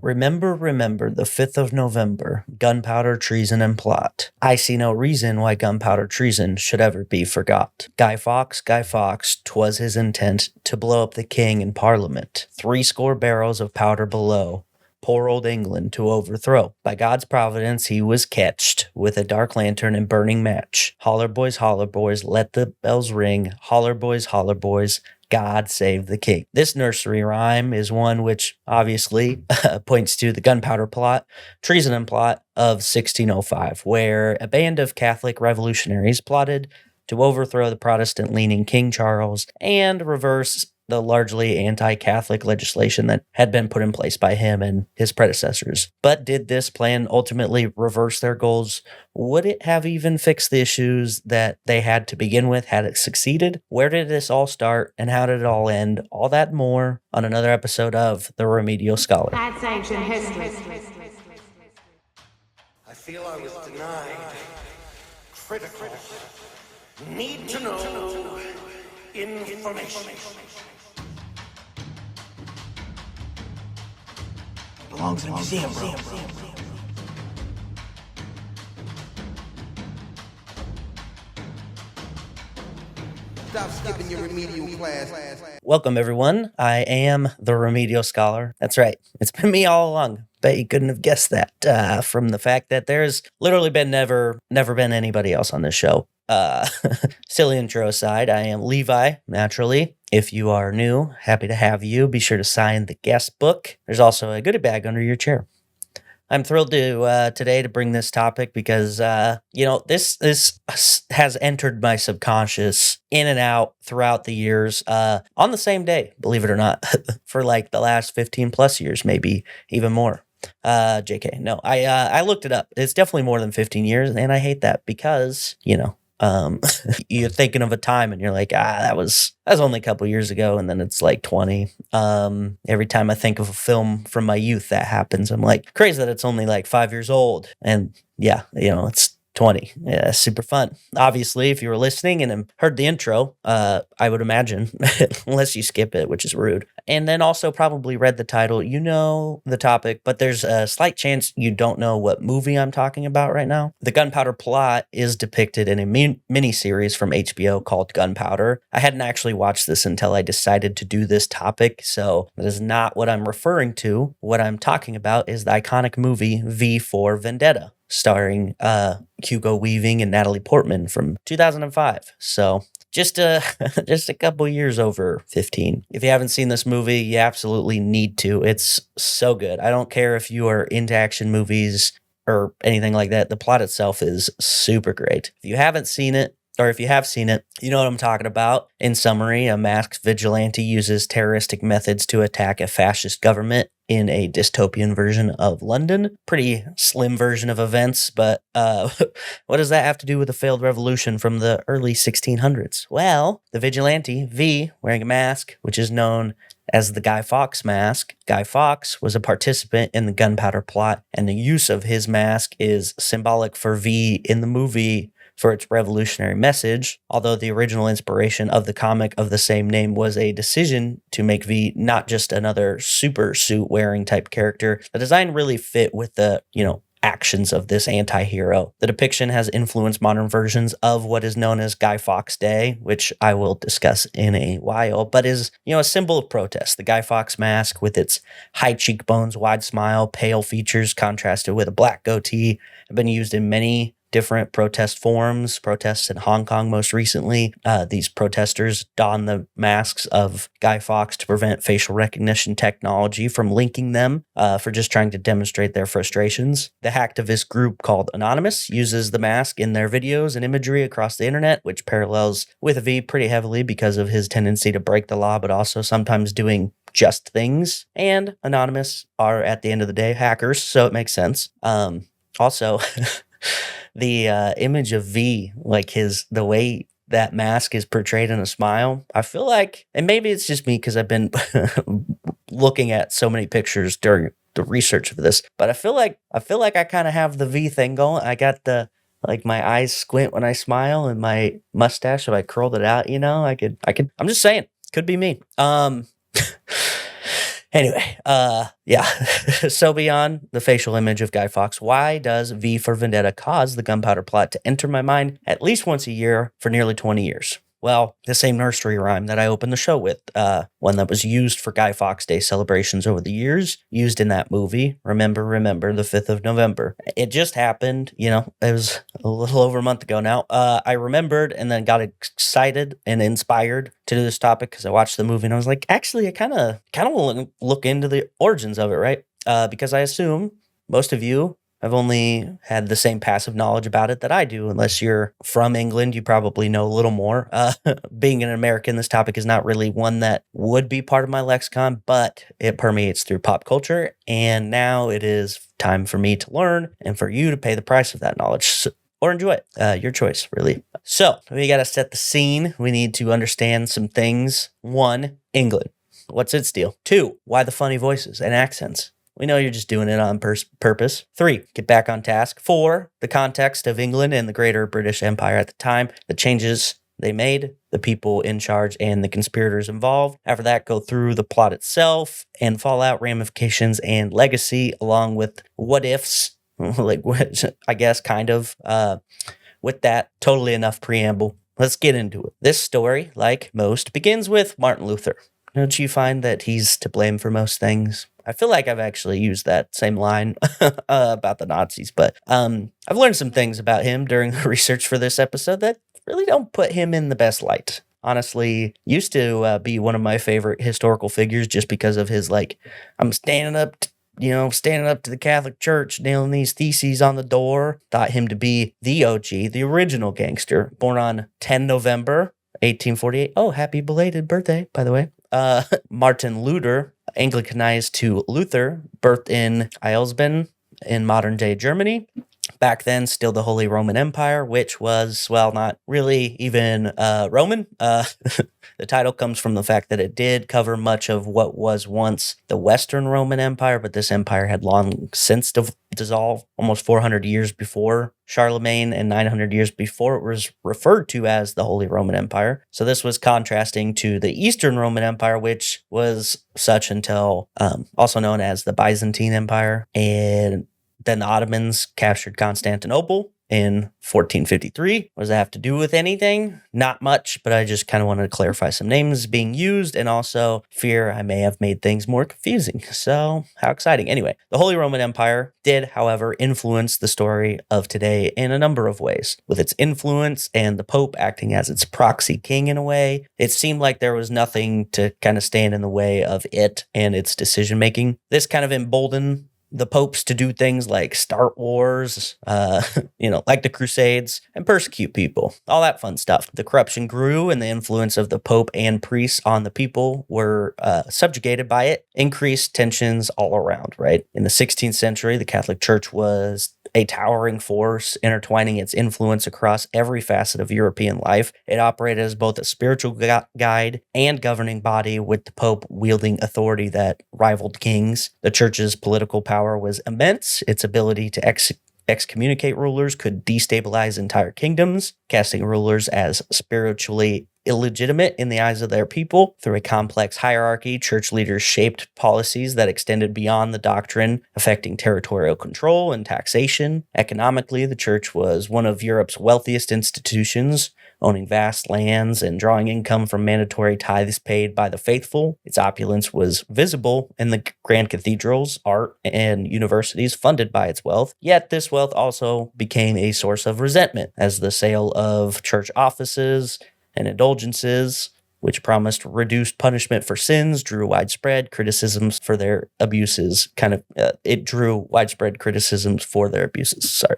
Remember, the 5th of November, gunpowder, treason, and plot. I see no reason why gunpowder treason should ever be forgot. Guy Fawkes, 'twas his intent to blow up the king in Parliament. 60 barrels of powder below. Poor old England to overthrow. By God's providence he was catched with a dark lantern and burning match. Holler boys, let the bells ring. Holler boys, God save the king. This nursery rhyme is one which obviously points to the Gunpowder Plot, treason and plot of 1605, where a band of Catholic revolutionaries plotted to overthrow the Protestant-leaning King Charles and reverse the largely anti-Catholic legislation that had been put in place by him and his predecessors. But did this plan ultimately reverse their goals? Would it have even fixed the issues that they had to begin with had it succeeded? Where did this all start and how did it all end? All that and more on another episode of The Remedial Scholar. That's ancient history. I feel I was denied critical, need to know information. Belongs in a museum, bro. Stop skipping your remedial class. Welcome, everyone. I am the Remedial Scholar. That's right. It's been me all along. Bet you couldn't have guessed that from the fact that there's literally been never been anybody else on this show. Silly intro aside, I am Levi, naturally. If you are new, happy to have you. Be sure to sign the guest book. There's also a goodie bag under your chair. I'm thrilled to today to bring this topic because this has entered my subconscious in and out throughout the years on the same day, believe it or not, for like the last 15 plus years, maybe even more. JK, no, I looked it up. It's definitely more than 15 years, and I hate that because you're thinking of a time and you're like, that was only a couple years ago, and then it's like 20. Every time I think of a film from my youth that happens, I'm like, crazy that it's only like 5 years old, and yeah, it's 20. Yeah, super fun. Obviously, if you were listening and heard the intro, I would imagine, unless you skip it, which is rude, and then also probably read the title, you know the topic, but there's a slight chance you don't know what movie I'm talking about right now. The Gunpowder Plot is depicted in a mini-series from HBO called Gunpowder. I hadn't actually watched this until I decided to do this topic, so that is not what I'm referring to. What I'm talking about is the iconic movie V for Vendetta, starring Hugo Weaving and Natalie Portman from 2005. So just a couple years over 15. If you haven't seen this movie, you absolutely need to. It's so good. I don't care if you are into action movies or anything like that. The plot itself is super great. If you haven't seen it, or if you have seen it, you know what I'm talking about. In summary, a masked vigilante uses terroristic methods to attack a fascist government in a dystopian version of London. Pretty slim version of events, but what does that have to do with a failed revolution from the early 1600s? Well, the vigilante, V, wearing a mask, which is known as the Guy Fawkes mask. Guy Fawkes was a participant in the Gunpowder Plot, and the use of his mask is symbolic for V in the movie for its revolutionary message, although the original inspiration of the comic of the same name was a decision to make V not just another super suit wearing type character. The design really fit with the, actions of this anti-hero. The depiction has influenced modern versions of what is known as Guy Fawkes Day, which I will discuss in a while, but is, a symbol of protest. The Guy Fawkes mask with its high cheekbones, wide smile, pale features contrasted with a black goatee have been used in many different protest forms, protests in Hong Kong most recently. These protesters don the masks of Guy Fawkes to prevent facial recognition technology from linking them for just trying to demonstrate their frustrations. The hacktivist group called Anonymous uses the mask in their videos and imagery across the internet, which parallels with V pretty heavily because of his tendency to break the law, but also sometimes doing just things. And Anonymous are, at the end of the day, hackers, so it makes sense. Also, the image of V, like the way that mask is portrayed in a smile, I feel like, and maybe it's just me because I've been looking at so many pictures during the research of this, but I feel like I kind of have the V thing going. I got my eyes squint when I smile, and my mustache, if I curled it out, I could, I'm just saying, could be me. Anyway, yeah. So beyond the facial image of Guy Fawkes, why does V for Vendetta cause the Gunpowder Plot to enter my mind at least once a year for nearly 20 years? Well, the same nursery rhyme that I opened the show with, one that was used for Guy Fawkes Day celebrations over the years, used in that movie, Remember, the 5th of November. It just happened, it was a little over a month ago now. I remembered and then got excited and inspired to do this topic because I watched the movie and I was like, actually, I kind of want to look into the origins of it, right? Because I assume most of you I've only had the same passive knowledge about it that I do. Unless you're from England, you probably know a little more. Being an American, this topic is not really one that would be part of my lexicon, but it permeates through pop culture. And now it is time for me to learn and for you to pay the price of that knowledge. Or enjoy it. Your choice, really. So we got to set the scene. We need to understand some things. 1, England. What's its deal? 2, why the funny voices and accents? We know you're just doing it on purpose. 3, get back on task. 4, the context of England and the greater British Empire at the time, the changes they made, the people in charge, and the conspirators involved. After that, go through the plot itself and fallout, ramifications, and legacy, along with what ifs, I guess, kind of. With that, totally enough preamble. Let's get into it. This story, like most, begins with Martin Luther. Don't you find that he's to blame for most things? I feel like I've actually used that same line about the Nazis, but I've learned some things about him during the research for this episode that really don't put him in the best light. Honestly, used to be one of my favorite historical figures just because of his, I'm standing up to the Catholic Church, nailing these theses on the door. Thought him to be the OG, the original gangster, born on 10 November 1848. Oh, happy belated birthday, by the way. Martin Luther, Anglicanized to Luther, birthed in Eilsben in modern-day Germany. Back then, still the Holy Roman Empire, which was, not really even Roman. The title comes from the fact that it did cover much of what was once the Western Roman Empire, but this empire had long since dissolved, almost 400 years before Charlemagne and 900 years before it was referred to as the Holy Roman Empire. So this was contrasting to the Eastern Roman Empire, which was such until also known as the Byzantine Empire. And then the Ottomans captured Constantinople in 1453. What does that have to do with anything? Not much, but I just kind of wanted to clarify some names being used and also fear I may have made things more confusing. So how exciting. Anyway, the Holy Roman Empire did, however, influence the story of today in a number of ways. With its influence and the Pope acting as its proxy king in a way, it seemed like there was nothing to kind of stand in the way of it and its decision making. This kind of emboldened the popes to do things like start wars, like the Crusades, and persecute people. All that fun stuff. The corruption grew, and the influence of the Pope and priests on the people were subjugated by it. Increased tensions all around, right? In the 16th century, the Catholic Church was a towering force, intertwining its influence across every facet of European life. It operated as both a spiritual guide and governing body, with the Pope wielding authority that rivaled kings. The Church's political power was immense. Its ability to excommunicate rulers could destabilize entire kingdoms, casting rulers as spiritually illegitimate in the eyes of their people. Through a complex hierarchy, church leaders shaped policies that extended beyond the doctrine, affecting territorial control and taxation. Economically, the church was one of Europe's wealthiest institutions, owning vast lands and drawing income from mandatory tithes paid by the faithful. Its opulence was visible in the grand cathedrals, art, and universities funded by its wealth. Yet this wealth also became a source of resentment, as the sale of church offices and indulgences, which promised reduced punishment for sins, drew widespread criticisms for their abuses. It drew widespread criticisms for their abuses. Sorry.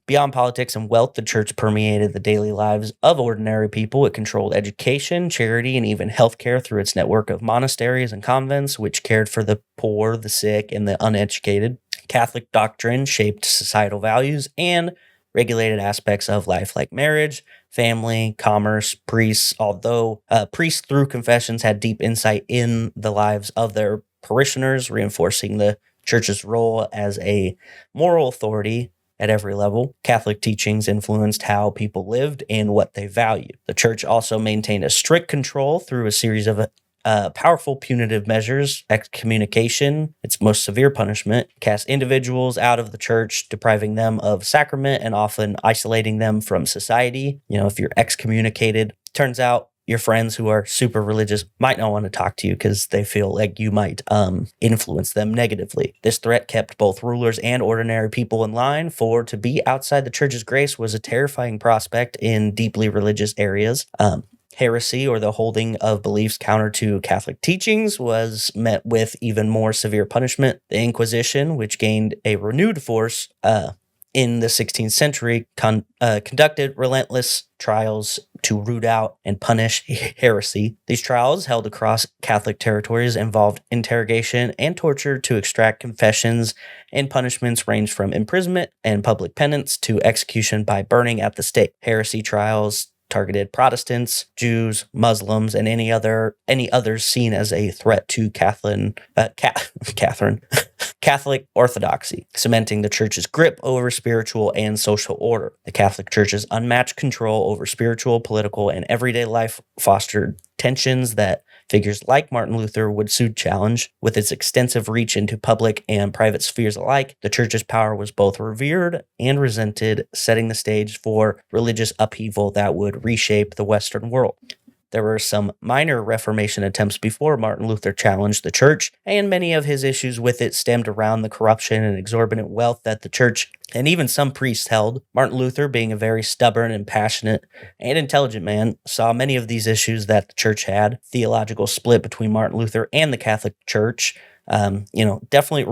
Beyond politics and wealth, the church permeated the daily lives of ordinary people. It controlled education, charity, and even healthcare through its network of monasteries and convents, which cared for the poor, the sick, and the uneducated. Catholic doctrine shaped societal values and regulated aspects of life like marriage, family, commerce, priests. Although priests through confessions had deep insight in the lives of their parishioners, reinforcing the church's role as a moral authority at every level. Catholic teachings influenced how people lived and what they valued. The church also maintained a strict control through a series of powerful punitive measures, excommunication, its most severe punishment, cast individuals out of the church, depriving them of sacrament and often isolating them from society. If you're excommunicated, turns out your friends who are super religious might not want to talk to you because they feel like you might influence them negatively. This threat kept both rulers and ordinary people in line, for to be outside the church's grace was a terrifying prospect in deeply religious areas. Heresy, or the holding of beliefs counter to Catholic teachings, was met with even more severe punishment. The Inquisition, which gained a renewed force in the 16th century, conducted relentless trials to root out and punish heresy. These trials, held across Catholic territories, involved interrogation and torture to extract confessions, and punishments ranged from imprisonment and public penance to execution by burning at the stake. Heresy trials targeted Protestants, Jews, Muslims, and any others seen as a threat to Catholic orthodoxy, cementing the church's grip over spiritual and social order. The Catholic Church's unmatched control over spiritual, political, and everyday life fostered tensions that figures like Martin Luther would soon challenge. With its extensive reach into public and private spheres alike, the church's power was both revered and resented, setting the stage for religious upheaval that would reshape the Western world. There were some minor Reformation attempts before Martin Luther challenged the church, and many of his issues with it stemmed around the corruption and exorbitant wealth that the church and even some priests held. Martin Luther, being a very stubborn and passionate and intelligent man, saw many of these issues that the church had. Theological split between Martin Luther and the Catholic Church definitely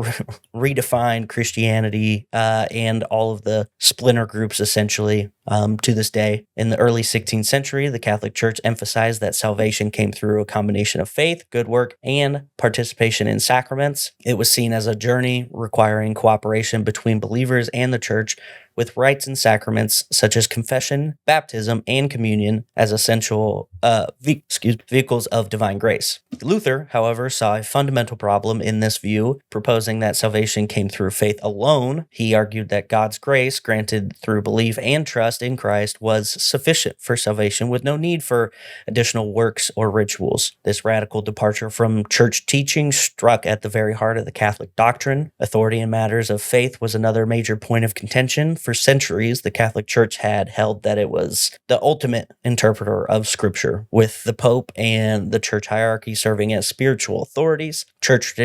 redefined Christianity and all of the splinter groups, essentially, to this day. In the early 16th century, the Catholic Church emphasized that salvation came through a combination of faith, good work, and participation in sacraments. It was seen as a journey requiring cooperation between believers and the church, with rites and sacraments such as confession, baptism, and communion as essential vehicles of divine grace. Luther, however, saw a fundamental problem in this view, proposing that salvation came through faith alone. He argued that God's grace, granted through belief and trust in Christ, was sufficient for salvation with no need for additional works or rituals. This radical departure from church teaching struck at the very heart of the Catholic doctrine. Authority in matters of faith was another major point of contention. For centuries, the Catholic Church had held that it was the ultimate interpreter of Scripture, with the Pope and the church hierarchy serving as spiritual authorities. Church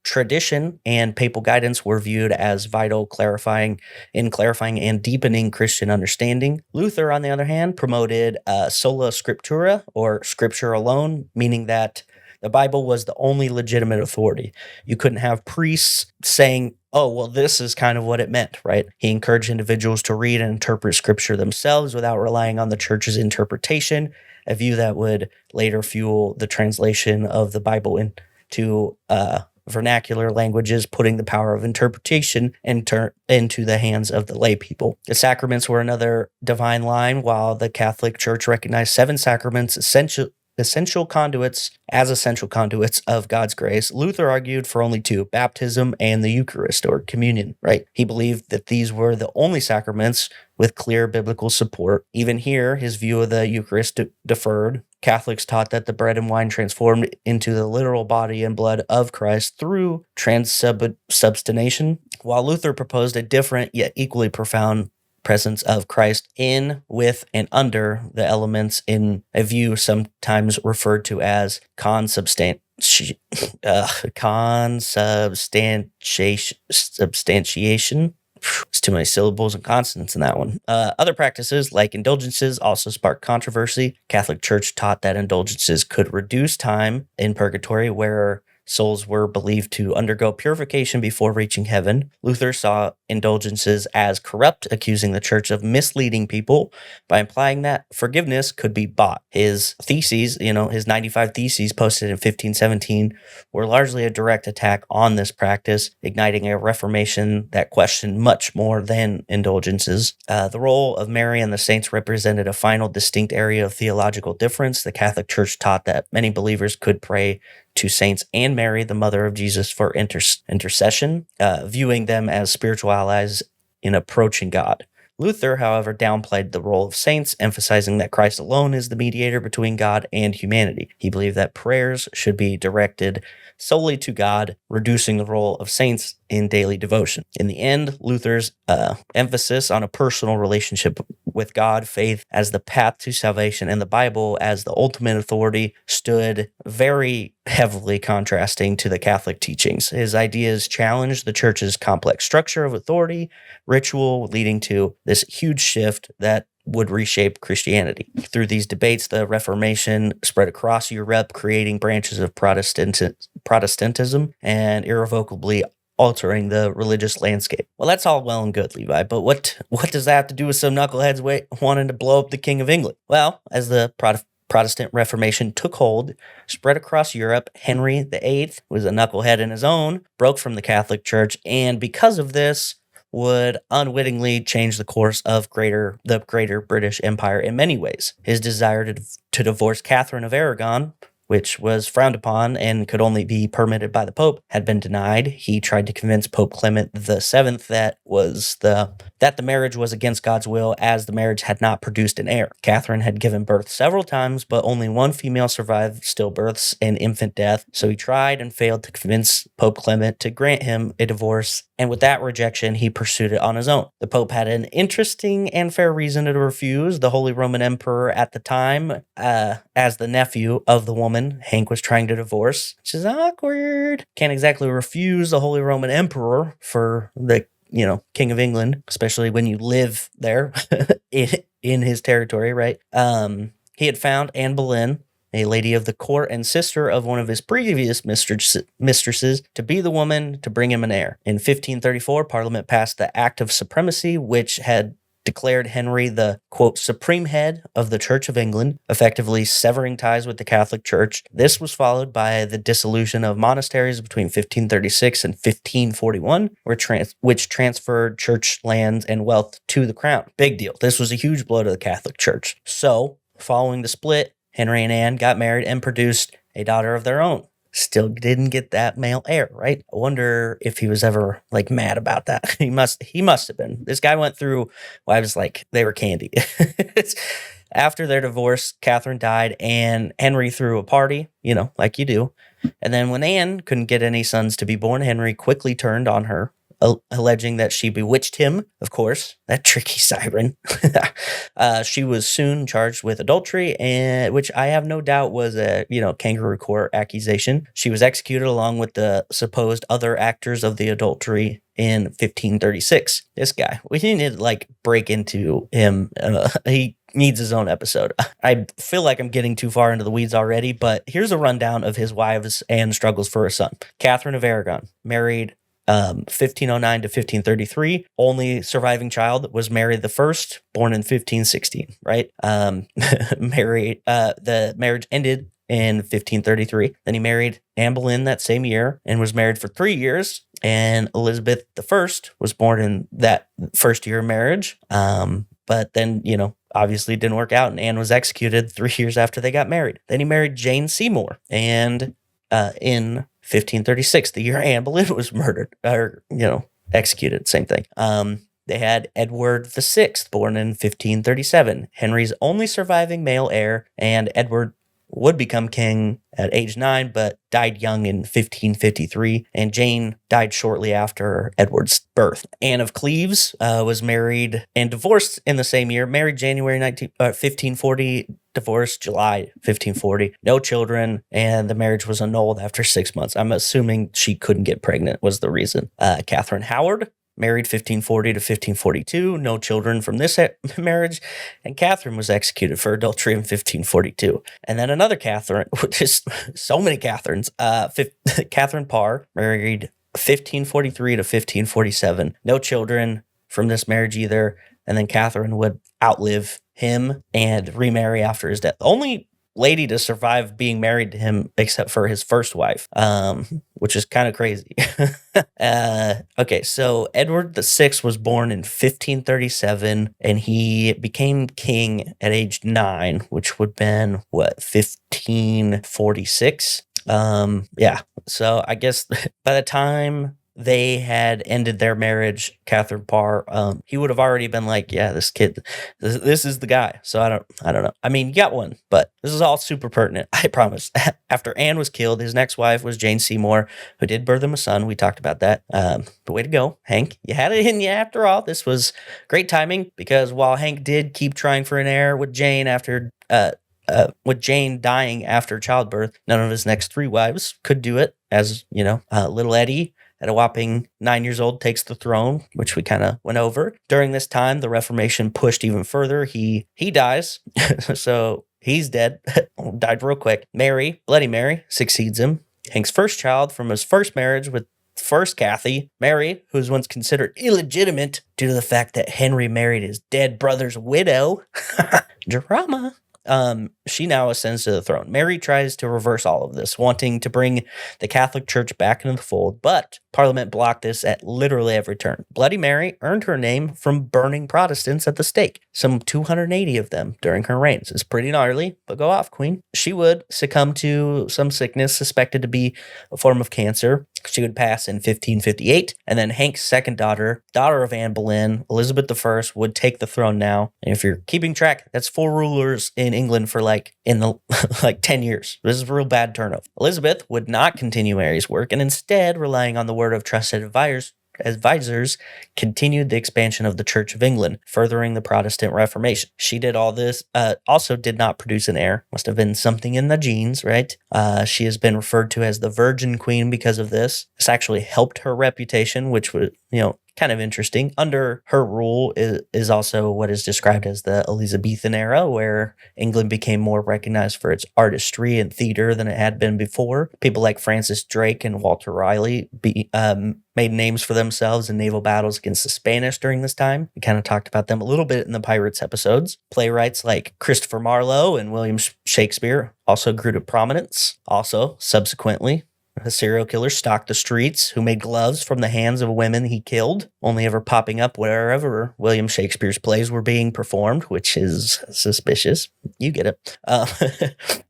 tradition and papal guidance were viewed as vital, clarifying and deepening Christian understanding. Luther, on the other hand, promoted sola scriptura, or Scripture alone, meaning that the Bible was the only legitimate authority. You couldn't have priests saying, oh, well, this is kind of what it meant, right? He encouraged individuals to read and interpret Scripture themselves without relying on the church's interpretation, a view that would later fuel the translation of the Bible into vernacular languages, putting the power of interpretation into the hands of the lay people. The sacraments were another divine line. While the Catholic Church recognized 7 sacraments essential conduits of God's grace, Luther argued for only 2, baptism and the Eucharist, or communion, right? He believed that these were the only sacraments with clear biblical support. Even here, his view of the Eucharist deferred. Catholics taught that the bread and wine transformed into the literal body and blood of Christ through transubstantiation, while Luther proposed a different yet equally profound presence of Christ in, with, and under the elements, in a view sometimes referred to as consubstantiation. It's too many syllables and consonants in that one. Other practices, like indulgences, also sparked controversy. Catholic Church taught that indulgences could reduce time in purgatory, where souls were believed to undergo purification before reaching heaven. Luther saw indulgences as corrupt, accusing the church of misleading people by implying that forgiveness could be bought. His theses, his 95 theses posted in 1517, were largely a direct attack on this practice, igniting a reformation that questioned much more than indulgences. The role of Mary and the saints represented a final distinct area of theological difference. The Catholic Church taught that many believers could pray to saints and Mary, the mother of Jesus, for intercession, viewing them as spiritual allies in approaching God. Luther, however, downplayed the role of saints, emphasizing that Christ alone is the mediator between God and humanity. He believed that prayers should be directed solely to God, reducing the role of saints in daily devotion. In the end, Luther's emphasis on a personal relationship with God, faith as the path to salvation, and the Bible as the ultimate authority stood very heavily contrasting to the Catholic teachings. His ideas challenged the church's complex structure of authority, ritual, leading to this huge shift that would reshape Christianity. Through these debates, the Reformation spread across Europe, creating branches of Protestantism and irrevocably altering the religious landscape. Well, that's all well and good, Levi, but what does that have to do with some knuckleheads wanting to blow up the King of England? Well, as the Protestant Reformation took hold, spread across Europe, Henry VIII was a knucklehead in his own, broke from the Catholic Church, and because of this, would unwittingly change the course of the greater British Empire in many ways. His desire to divorce Catherine of Aragon, which was frowned upon and could only be permitted by the Pope, had been denied. He tried to convince Pope Clement VII that the marriage was against God's will, as the marriage had not produced an heir. Catherine had given birth several times, but only one female survived stillbirths and infant death, so he tried and failed to convince Pope Clement to grant him a divorce, and with that rejection, he pursued it on his own. The Pope had an interesting and fair reason to refuse. The Holy Roman Emperor at the time, as the nephew of the woman Hank was trying to divorce, which is awkward. Can't exactly refuse the Holy Roman Emperor for the King of England, especially when you live there in his territory, right? He had found Anne Boleyn, a lady of the court and sister of one of his previous mistresses, to be the woman to bring him an heir. In 1534, Parliament passed the Act of Supremacy, which had declared Henry the, quote, supreme head of the Church of England, effectively severing ties with the Catholic Church. This was followed by the dissolution of monasteries between 1536 and 1541, which transferred church lands and wealth to the crown. Big deal. This was a huge blow to the Catholic Church. So, following the split, Henry and Anne got married and produced a daughter of their own. Still didn't get that male heir, right? I wonder if he was ever mad about that. He must have been. This guy went through wives like they were candy. After their divorce, Catherine died and Henry threw a party, like you do. And then when Anne couldn't get any sons to be born, Henry quickly turned on her, alleging that she bewitched him, of course, that tricky siren. She was soon charged with adultery, which I have no doubt was a, kangaroo court accusation. She was executed along with the supposed other actors of the adultery in 1536. This guy, we need to break into him. He needs his own episode. I feel like I'm getting too far into the weeds already, but here's a rundown of his wives and struggles for a son. Catherine of Aragon, married 1509 to 1533. Only surviving child was Mary the First, born in 1516, right? The marriage ended in 1533. Then he married Anne Boleyn that same year and was married for 3 years. And Elizabeth I was born in that first year of marriage. But then, obviously didn't work out, and Anne was executed 3 years after they got married. Then he married Jane Seymour, and in 1536, the year Anne Boleyn was murdered, or, executed, same thing. They had Edward VI, born in 1537, Henry's only surviving male heir, and Edward would become king at age 9, but died young in 1553, and Jane died shortly after Edward's birth. Anne of Cleves was married and divorced in the same year, married January 1540, divorced July 1540, no children, and the marriage was annulled after 6 months. I'm assuming she couldn't get pregnant was the reason. Catherine Howard, married 1540 to 1542, no children from this marriage, and Catherine was executed for adultery in 1542. And then another Catherine, which is so many Catherines, Catherine Parr, married 1543 to 1547, no children from this marriage either, and then Catherine would outlive him and remarry after his death. The only lady to survive being married to him except for his first wife, which is kind of crazy. Okay, so Edward VI was born in 1537, and he became king at age 9, which would have been, 1546? Yeah, so I guess by the time they had ended their marriage, Catherine Parr, he would have already been like, yeah, this kid, this is the guy. So I don't know. I mean, you got one, but this is all super pertinent. I promise. After Anne was killed, his next wife was Jane Seymour, who did birth him a son. We talked about that. But way to go, Hank. You had it in you after all. This was great timing because while Hank did keep trying for an heir with Jane with Jane dying after childbirth, none of his next 3 wives could do it. As you know, little Eddie, at a whopping 9 years old, takes the throne, which we kind of went over. During this time, the Reformation pushed even further. He dies, so he's dead. Died real quick. Mary, Bloody Mary, succeeds him. Hank's first child from his first marriage with first Kathy, Mary, who was once considered illegitimate due to the fact that Henry married his dead brother's widow. Drama. She now ascends to the throne. Mary tries to reverse all of this, wanting to bring the Catholic Church back into the fold, but Parliament blocked this at literally every turn. Bloody Mary earned her name from burning Protestants at the stake, some 280 of them during her reigns. It's pretty gnarly, but go off, Queen. She would succumb to some sickness suspected to be a form of cancer. She would pass in 1558, and then Hank's second daughter of Anne Boleyn, Elizabeth I, would take the throne now. And if you're keeping track, that's 4 rulers in England for like 10 years. This is a real bad turnover. Elizabeth would not continue Mary's work, and instead, relying on the word of trusted advisors, continued the expansion of the Church of England, furthering the Protestant Reformation. She did all this, also did not produce an heir. Must have been something in the genes, right? She has been referred to as the Virgin Queen because of this. This actually helped her reputation, which was, kind of interesting. Under her rule is also what is described as the Elizabethan era, where England became more recognized for its artistry and theater than it had been before. People like Francis Drake and Walter Raleigh made names for themselves in naval battles against the Spanish during this time. We kind of talked about them a little bit in the Pirates episodes. Playwrights like Christopher Marlowe and William Shakespeare also grew to prominence. Also, subsequently, a serial killer stalked the streets who made gloves from the hands of women he killed, only ever popping up wherever William Shakespeare's plays were being performed, which is suspicious. You get it.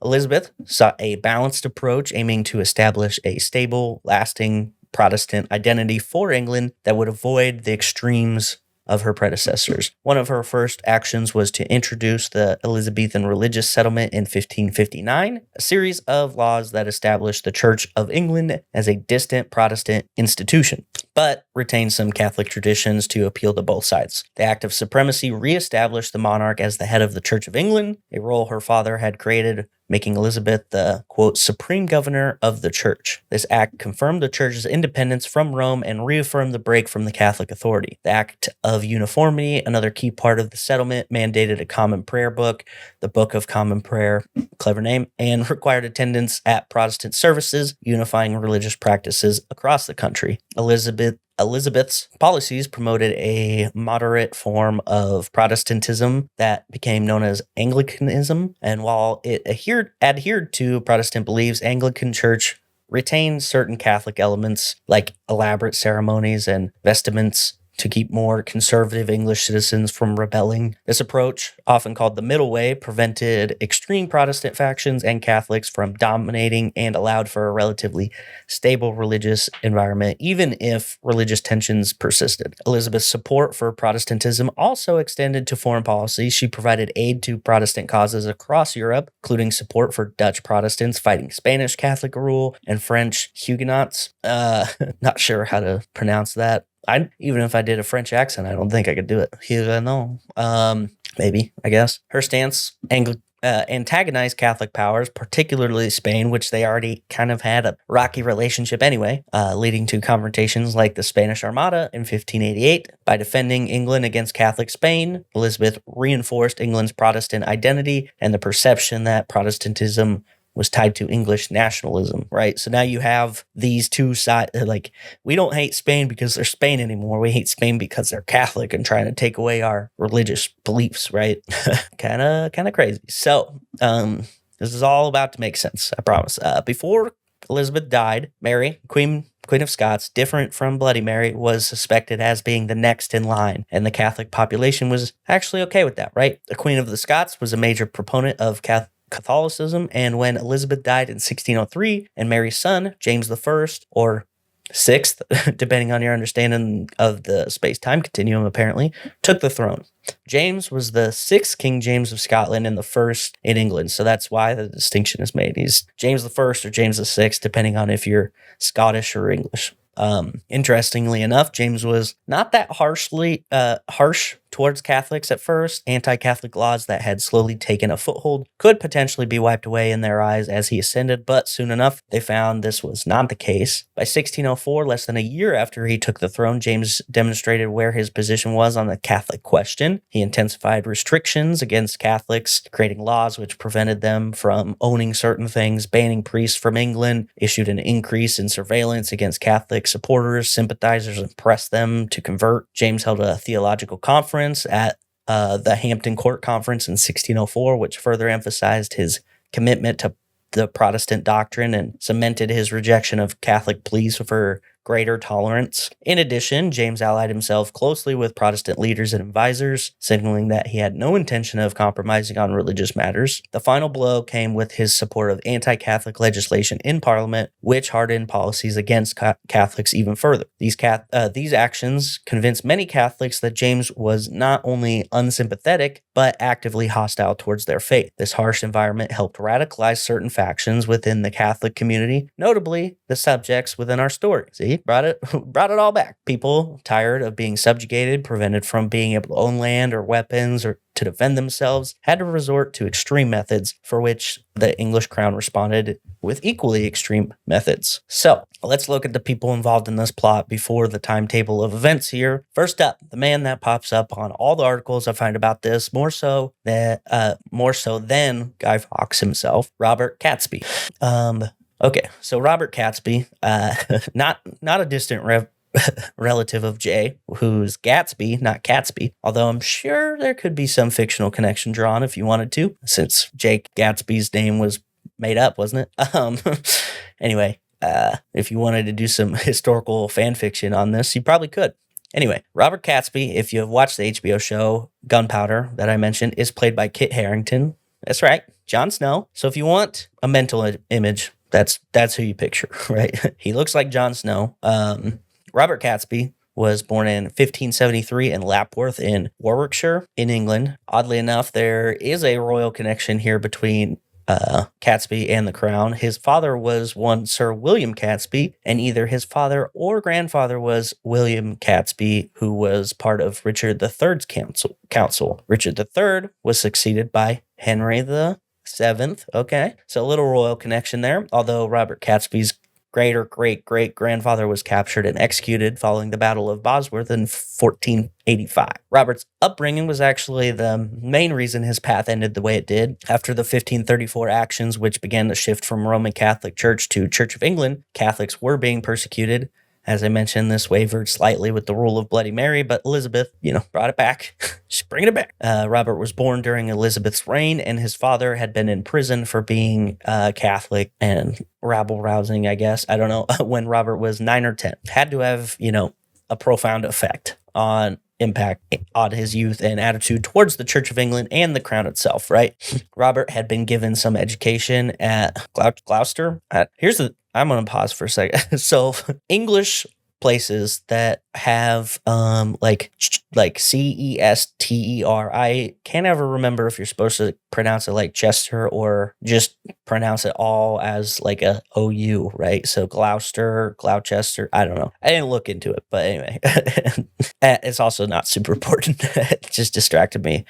Elizabeth sought a balanced approach aiming to establish a stable, lasting Protestant identity for England that would avoid the extremes of her predecessors. One of her first actions was to introduce the Elizabethan religious settlement in 1559, a series of laws that established the Church of England as a distant Protestant institution, but retained some Catholic traditions to appeal to both sides. The Act of Supremacy reestablished the monarch as the head of the Church of England, a role her father had created, making Elizabeth the, quote, supreme governor of the church. This act confirmed the church's independence from Rome and reaffirmed the break from the Catholic authority. The Act of Uniformity, another key part of the settlement, mandated a common prayer book, the Book of Common Prayer, clever name, and required attendance at Protestant services, unifying religious practices across the country. Elizabeth's policies promoted a moderate form of Protestantism that became known as Anglicanism, and while it adhered to Protestant beliefs, Anglican Church retained certain Catholic elements like elaborate ceremonies and vestments to keep more conservative English citizens from rebelling. This approach, often called the middle way, prevented extreme Protestant factions and Catholics from dominating and allowed for a relatively stable religious environment, even if religious tensions persisted. Elizabeth's support for Protestantism also extended to foreign policy. She provided aid to Protestant causes across Europe, including support for Dutch Protestants fighting Spanish Catholic rule and French Huguenots. Not sure how to pronounce that. Even if I did a French accent, I don't think I could do it. Huguenot. Maybe, I guess. Her stance antagonized Catholic powers, particularly Spain, which they already kind of had a rocky relationship anyway, leading to confrontations like the Spanish Armada in 1588. By defending England against Catholic Spain, Elizabeth reinforced England's Protestant identity and the perception that Protestantism was tied to English nationalism, right? So now you have these two sides, like, we don't hate Spain because they're Spain anymore. We hate Spain because they're Catholic and trying to take away our religious beliefs, right? Kind of crazy. So this is all about to make sense, I promise. Before Elizabeth died, Mary, Queen of Scots, different from Bloody Mary, was suspected as being the next in line, and the Catholic population was actually okay with that, right? The Queen of the Scots was a major proponent of Catholicism, and when Elizabeth died in 1603 and Mary's son, James I, or sixth, depending on your understanding of the space-time continuum, apparently, took the throne. James was the sixth King James of Scotland and the first in England, so that's why the distinction is made. He's James the First or James the Sixth, depending on if you're Scottish or English. Interestingly enough, James was not that harsh towards Catholics at first. Anti-Catholic laws that had slowly taken a foothold could potentially be wiped away in their eyes as he ascended, but soon enough, they found this was not the case. By 1604, less than a year after he took the throne, James demonstrated where his position was on the Catholic question. He intensified restrictions against Catholics, creating laws which prevented them from owning certain things, banning priests from England, issued an increase in surveillance against Catholic supporters, sympathizers, and pressed them to convert. James held a theological conference at the Hampton Court Conference in 1604, which further emphasized his commitment to the Protestant doctrine and cemented his rejection of Catholic pleas for greater tolerance. In addition, James allied himself closely with Protestant leaders and advisors, signaling that he had no intention of compromising on religious matters. The final blow came with his support of anti-Catholic legislation in Parliament, which hardened policies against Catholics even further. These actions convinced many Catholics that James was not only unsympathetic, but actively hostile towards their faith. This harsh environment helped radicalize certain factions within the Catholic community, notably the subjects within our story. See? Brought it all back. People tired of being subjugated, prevented from being able to own land or weapons or to defend themselves, had to resort to extreme methods for which the English crown responded with equally extreme methods. So let's look at the people involved in this plot before the timetable of events here. First up, the man that pops up on all the articles I find about this, more so than Guy Fawkes himself, Robert Catesby. Okay, so Robert Catesby, not a distant relative of Jay, who's Gatsby, not Catesby, although I'm sure there could be some fictional connection drawn if you wanted to, since Jake Gatsby's name was made up, wasn't it? Anyway, if you wanted to do some historical fan fiction on this, you probably could. Anyway, Robert Catesby, if you have watched the HBO show Gunpowder that I mentioned, is played by Kit Harington. That's right, Jon Snow. So if you want a mental image, that's who you picture, right? He looks like Jon Snow. Robert Catesby was born in 1573 in Lapworth in Warwickshire in England. Oddly enough, there is a royal connection here between Catesby and the crown. His father was one Sir William Catesby, and either his father or grandfather was William Catesby, who was part of Richard III's council. Richard III was succeeded by Henry VII. Okay, so a little royal connection there, although Robert Catesby's great-great-great-grandfather was captured and executed following the Battle of Bosworth in 1485. Robert's upbringing was actually the main reason his path ended the way it did. After the 1534 actions, which began the shift from Roman Catholic Church to Church of England, Catholics were being persecuted. As I mentioned, this wavered slightly with the rule of Bloody Mary, but Elizabeth, brought it back. She's bringing it back. Robert was born during Elizabeth's reign, and his father had been in prison for being Catholic and rabble-rousing, I guess. I don't know, when Robert was 9 or 10. Had to have, a profound effect on his youth and attitude towards the Church of England and the crown itself, right? Robert had been given some education at Gloucester. I'm going to pause for a second. So English places that have like Cester. I can't ever remember if you're supposed to pronounce it like Chester or just pronounce it all as like a OU, right? So Gloucester, I don't know. I didn't look into it, but anyway, it's also not super important. It just distracted me.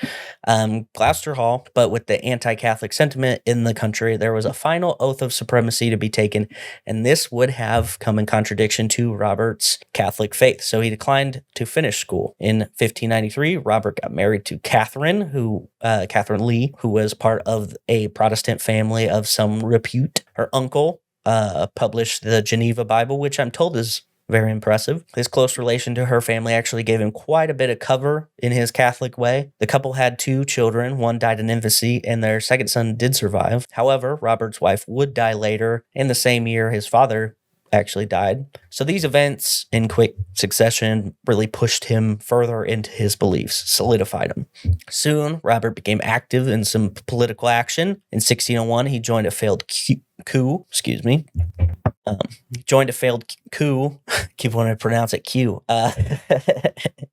Gloucester Hall, but with the anti-Catholic sentiment in the country, there was a final oath of supremacy to be taken, and this would have come in contradiction to Robert's Catholic faith. So he declined to finish school. In 1593, Robert got married to Catherine Lee, who was part of a Protestant family of some repute. Her uncle published the Geneva Bible, which I'm told is very impressive. His close relation to her family actually gave him quite a bit of cover in his Catholic way. The couple had 2 children. One died in infancy, and their second son did survive. However, Robert's wife would die later. In the same year, his father actually died. So these events in quick succession really pushed him further into his beliefs, solidified him. Soon, Robert became active in some political action. In 1601, he joined a failed coup, Joined a failed coup. Keep wanting to pronounce it Q.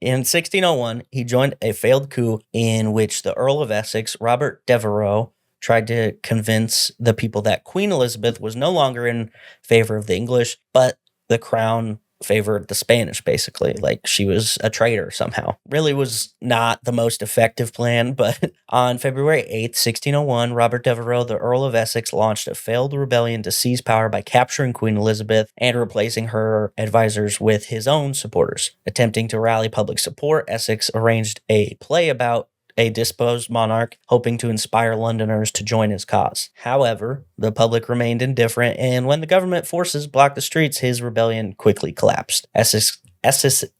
In 1601, he joined a failed coup in which the Earl of Essex, Robert Devereux, tried to convince the people that Queen Elizabeth was no longer in favor of the English, but the crown favored the Spanish, basically. Like she was a traitor somehow. Really was not the most effective plan, but on February 8th, 1601, Robert Devereux, the Earl of Essex, launched a failed rebellion to seize power by capturing Queen Elizabeth and replacing her advisors with his own supporters. Attempting to rally public support, Essex arranged a play about a disposed monarch, hoping to inspire Londoners to join his cause. However, the public remained indifferent, and when the government forces blocked the streets, his rebellion quickly collapsed. Essex's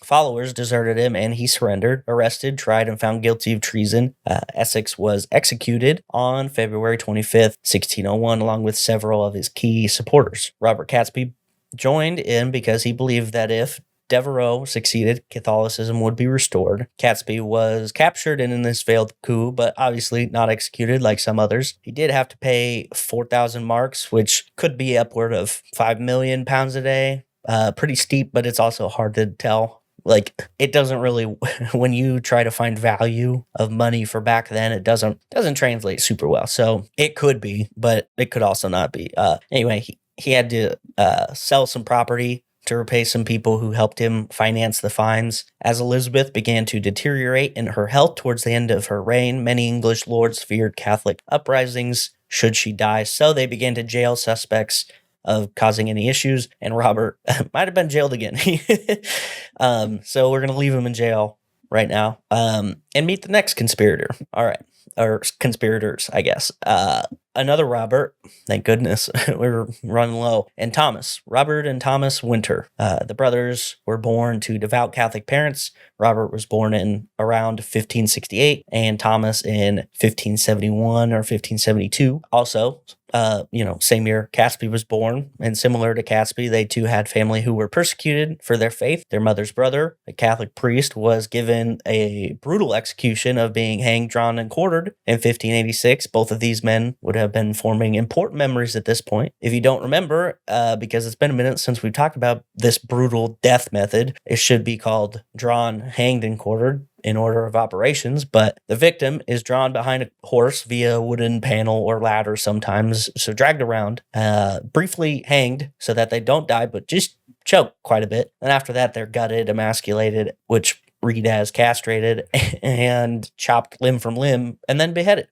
followers deserted him, and he surrendered, arrested, tried, and found guilty of treason. Essex was executed on February 25th, 1601, along with several of his key supporters. Robert Catesby joined in because he believed that if Devereux succeeded, Catholicism would be restored. Catesby was captured in this failed coup, but obviously not executed like some others. He did have to pay 4,000 marks, which could be upward of 5 million pounds a day. Pretty steep, but it's also hard to tell. Like, it doesn't really, when you try to find value of money for back then, it doesn't translate super well. So it could be, but it could also not be. Anyway, he had to sell some property to repay some people who helped him finance the fines. As Elizabeth began to deteriorate in her health towards the end of her reign, many English lords feared Catholic uprisings should she die, so they began to jail suspects of causing any issues, and Robert might have been jailed again. So we're going to leave him in jail right now and meet the next conspirator. All right. Or conspirators, I guess. Another Robert, thank goodness, we were running low, and Thomas. Robert and Thomas Winter. The brothers were born to devout Catholic parents. Robert was born in around 1568, and Thomas in 1571 or 1572. Also, same year Catesby was born, and similar to Catesby, they too had family who were persecuted for their faith. Their mother's brother, a Catholic priest, was given a brutal execution of being hanged, drawn, and quartered in 1586. Both of these men would have been forming important memories at this point. If you don't remember, because it's been a minute since we've talked about this brutal death method, it should be called drawn, hanged, and quartered in order of operations, but the victim is drawn behind a horse via a wooden panel or ladder sometimes, so dragged around, briefly hanged so that they don't die, but just choke quite a bit. And after that, they're gutted, emasculated, which read as castrated, and chopped limb from limb, and then beheaded,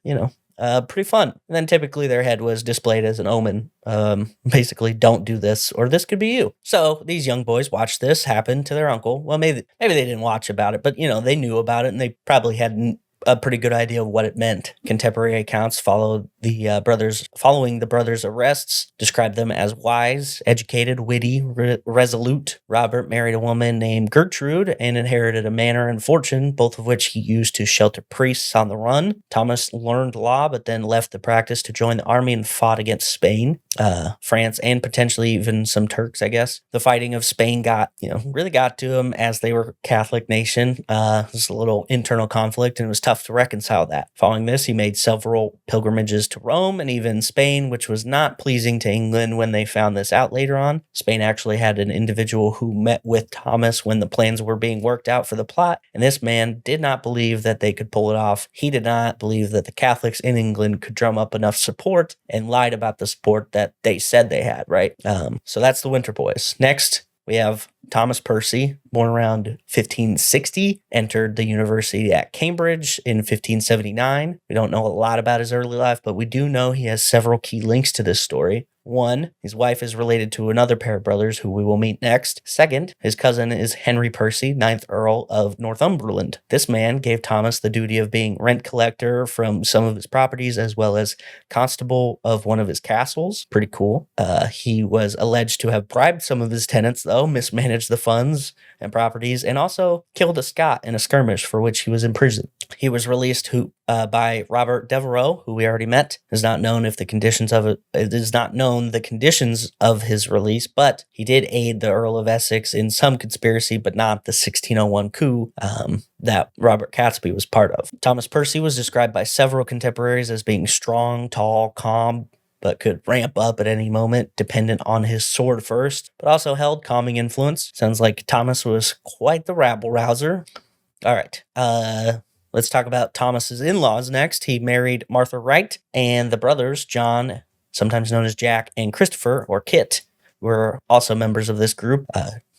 pretty fun. And then typically their head was displayed as an omen. Basically, don't do this, or this could be you. So these young boys watched this happen to their uncle. Well, maybe they didn't watch about it, but they knew about it, and they probably had a pretty good idea of what it meant. Contemporary accounts following the brothers' arrests describe them as wise, educated, witty, resolute. Robert married a woman named Gertrude and inherited a manor and fortune, both of which he used to shelter priests on the run. Thomas learned law, but then left the practice to join the army and fought against Spain, France, and potentially even some Turks, I guess. The fighting of Spain really got to him, as they were a Catholic nation. It was a little internal conflict, and it was tough to reconcile that. Following this, he made several pilgrimages to Rome and even Spain, which was not pleasing to England when they found this out later on. Spain actually had an individual who met with Thomas when the plans were being worked out for the plot, and this man did not believe that they could pull it off. He did not believe that the Catholics in England could drum up enough support, and lied about the support that they said they had, right? So that's the Winter Boys. Next, we have Thomas Percy, born around 1560, entered the university at Cambridge in 1579. We don't know a lot about his early life, but we do know he has several key links to this story. One, his wife is related to another pair of brothers who we will meet next. Second, his cousin is Henry Percy, 9th Earl of Northumberland. This man gave Thomas the duty of being rent collector from some of his properties, as well as constable of one of his castles. Pretty cool. He was alleged to have bribed some of his tenants, though, mismanaged the funds and properties, and also killed a Scot in a skirmish for which he was imprisoned. He was released by Robert Devereux, who we already met. It is not known the conditions of his release, but he did aid the Earl of Essex in some conspiracy, but not the 1601 coup that Robert Catesby was part of. Thomas Percy was described by several contemporaries as being strong, tall, calm, but could ramp up at any moment dependent on his sword first, but also held calming influence. Sounds like Thomas was quite the rabble-rouser. All right, let's talk about Thomas's in-laws next. He married Martha Wright, and the brothers, John, sometimes known as Jack, and Christopher, or Kit, were also members of this group.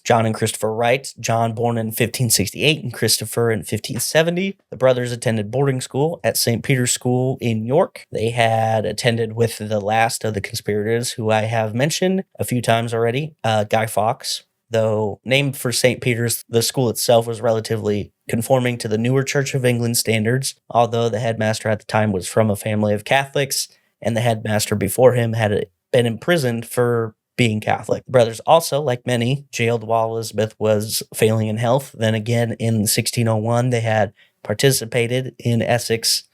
John and Christopher Wright, John born in 1568 and Christopher in 1570. The brothers attended boarding school at St. Peter's School in York. They had attended with the last of the conspirators, who I have mentioned a few times already, Guy Fawkes. Though named for St. Peter's, the school itself was relatively conforming to the newer Church of England standards, although the headmaster at the time was from a family of Catholics, and the headmaster before him had been imprisoned for being Catholic. The brothers also, like many, jailed while Elizabeth was failing in health. Then again, in 1601, they had participated in the Essex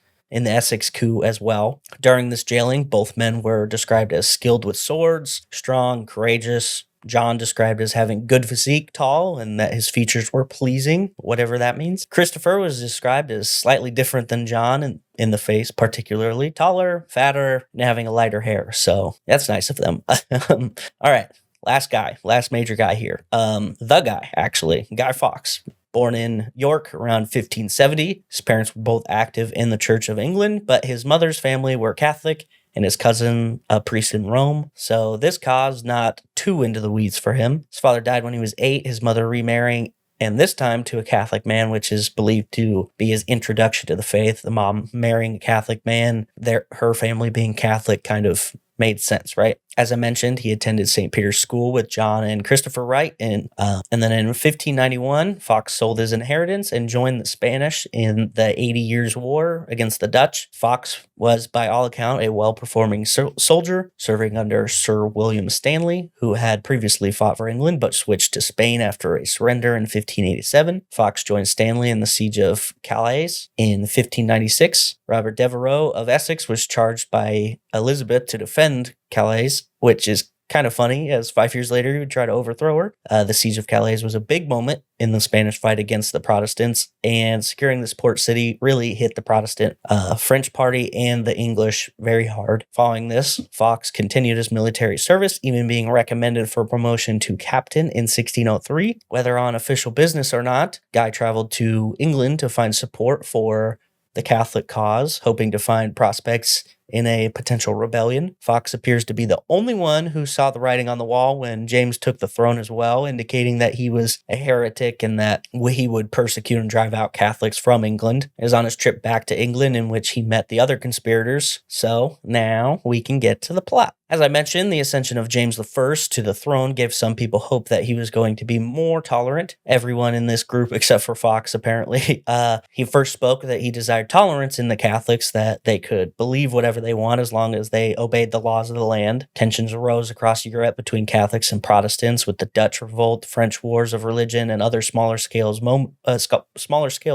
coup as well. During this jailing, both men were described as skilled with swords, strong, courageous. John described as having good physique, tall, and that his features were pleasing, whatever that means. Christopher was described as slightly different than John in the face, particularly taller, fatter, and having a lighter hair. So that's nice of them. All right, last major guy here. The guy, actually, Guy Fawkes. Born in York around 1570. His parents were both active in the Church of England, but his mother's family were Catholic, and his cousin a priest in Rome. So this caused not too into the weeds for him. His father died when he was 8, his mother remarrying, and this time to a Catholic man, which is believed to be his introduction to the faith. The mom marrying a Catholic man, her family being Catholic kind of made sense, right? As I mentioned, he attended St. Peter's School with John and Christopher Wright, and then in 1591, Fawkes sold his inheritance and joined the Spanish in the 80 Years' War against the Dutch. Fawkes was, by all account, a well-performing soldier, serving under Sir William Stanley, who had previously fought for England but switched to Spain after a surrender in 1587. Fawkes joined Stanley in the Siege of Calais in 1596. Robert Devereux of Essex was charged by Elizabeth to defend Calais, which is kind of funny, as 5 years later he would try to overthrow her. The Siege of Calais was a big moment in the Spanish fight against the Protestants, and securing this port city really hit the Protestant French party and the English very hard. Following this, Fawkes continued his military service, even being recommended for promotion to captain in 1603. Whether on official business or not, Guy traveled to England to find support for the Catholic cause, hoping to find prospects in a potential rebellion. Fawkes appears to be the only one who saw the writing on the wall when James took the throne as well, indicating that he was a heretic and that he would persecute and drive out Catholics from England. It was on his trip back to England in which he met the other conspirators. So now we can get to the plot. As I mentioned, the ascension of James I to the throne gave some people hope that he was going to be more tolerant. Everyone in this group, except for Fawkes, apparently. He first spoke that he desired tolerance in the Catholics, that they could believe whatever they want as long as they obeyed the laws of the land. Tensions arose across Europe between Catholics and Protestants, with the Dutch Revolt, the French Wars of Religion, and other smaller scale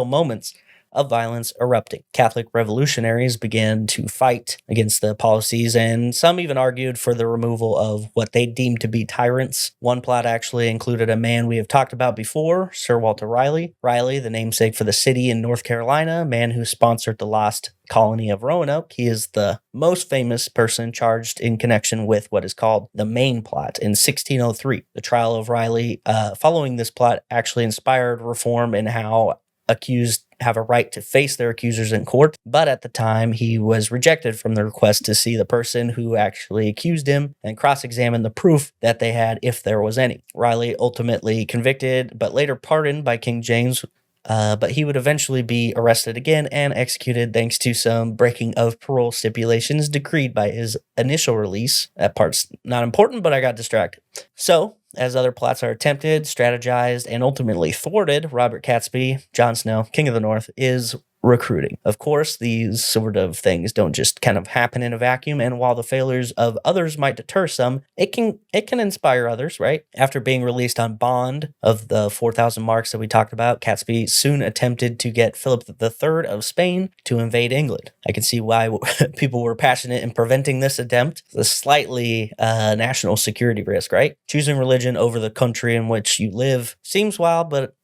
moments of violence erupting. Catholic revolutionaries began to fight against the policies, and some even argued for the removal of what they deemed to be tyrants. One plot actually included a man we have talked about before, Sir Walter Raleigh. Raleigh, the namesake for the city in North Carolina, a man who sponsored the lost colony of Roanoke. He is the most famous person charged in connection with what is called the Main Plot in 1603. The trial of Raleigh following this plot actually inspired reform in how accused have a right to face their accusers in court, but at the time he was rejected from the request to see the person who actually accused him and cross-examine the proof that they had, if there was any. Raleigh ultimately convicted, but later pardoned by King James, but he would eventually be arrested again and executed thanks to some breaking of parole stipulations decreed by his initial release. That part's not important, but I got distracted. So, as other plots are attempted, strategized, and ultimately thwarted, Robert Catesby, Jon Snow, King of the North, is recruiting. Of course, these sort of things don't just kind of happen in a vacuum, and while the failures of others might deter some, it can inspire others, right? After being released on bond of the 4,000 marks that we talked about, Catesby soon attempted to get Philip III of Spain to invade England. I can see why people were passionate in preventing this attempt. It's a slightly national security risk, right? Choosing religion over the country in which you live seems wild, but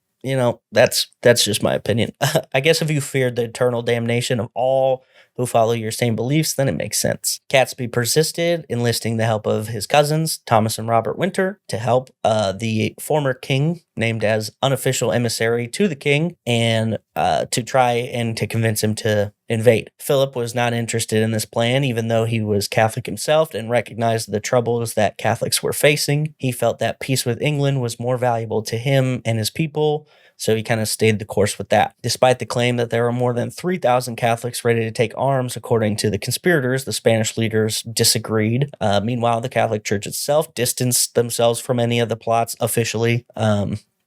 that's just my opinion. I guess if you feared the eternal damnation of all who follow your same beliefs, then it makes sense. Catesby persisted, enlisting the help of his cousins, Thomas and Robert Winter, to help the former king, named as unofficial emissary to the king, and to try and to convince him to invade. Philip was not interested in this plan, even though he was Catholic himself and recognized the troubles that Catholics were facing. He felt that peace with England was more valuable to him and his people, so he kind of stayed the course with that. Despite the claim that there were more than 3,000 Catholics ready to take arms, according to the conspirators, the Spanish leaders disagreed. Meanwhile, the Catholic Church itself distanced themselves from any of the plots officially,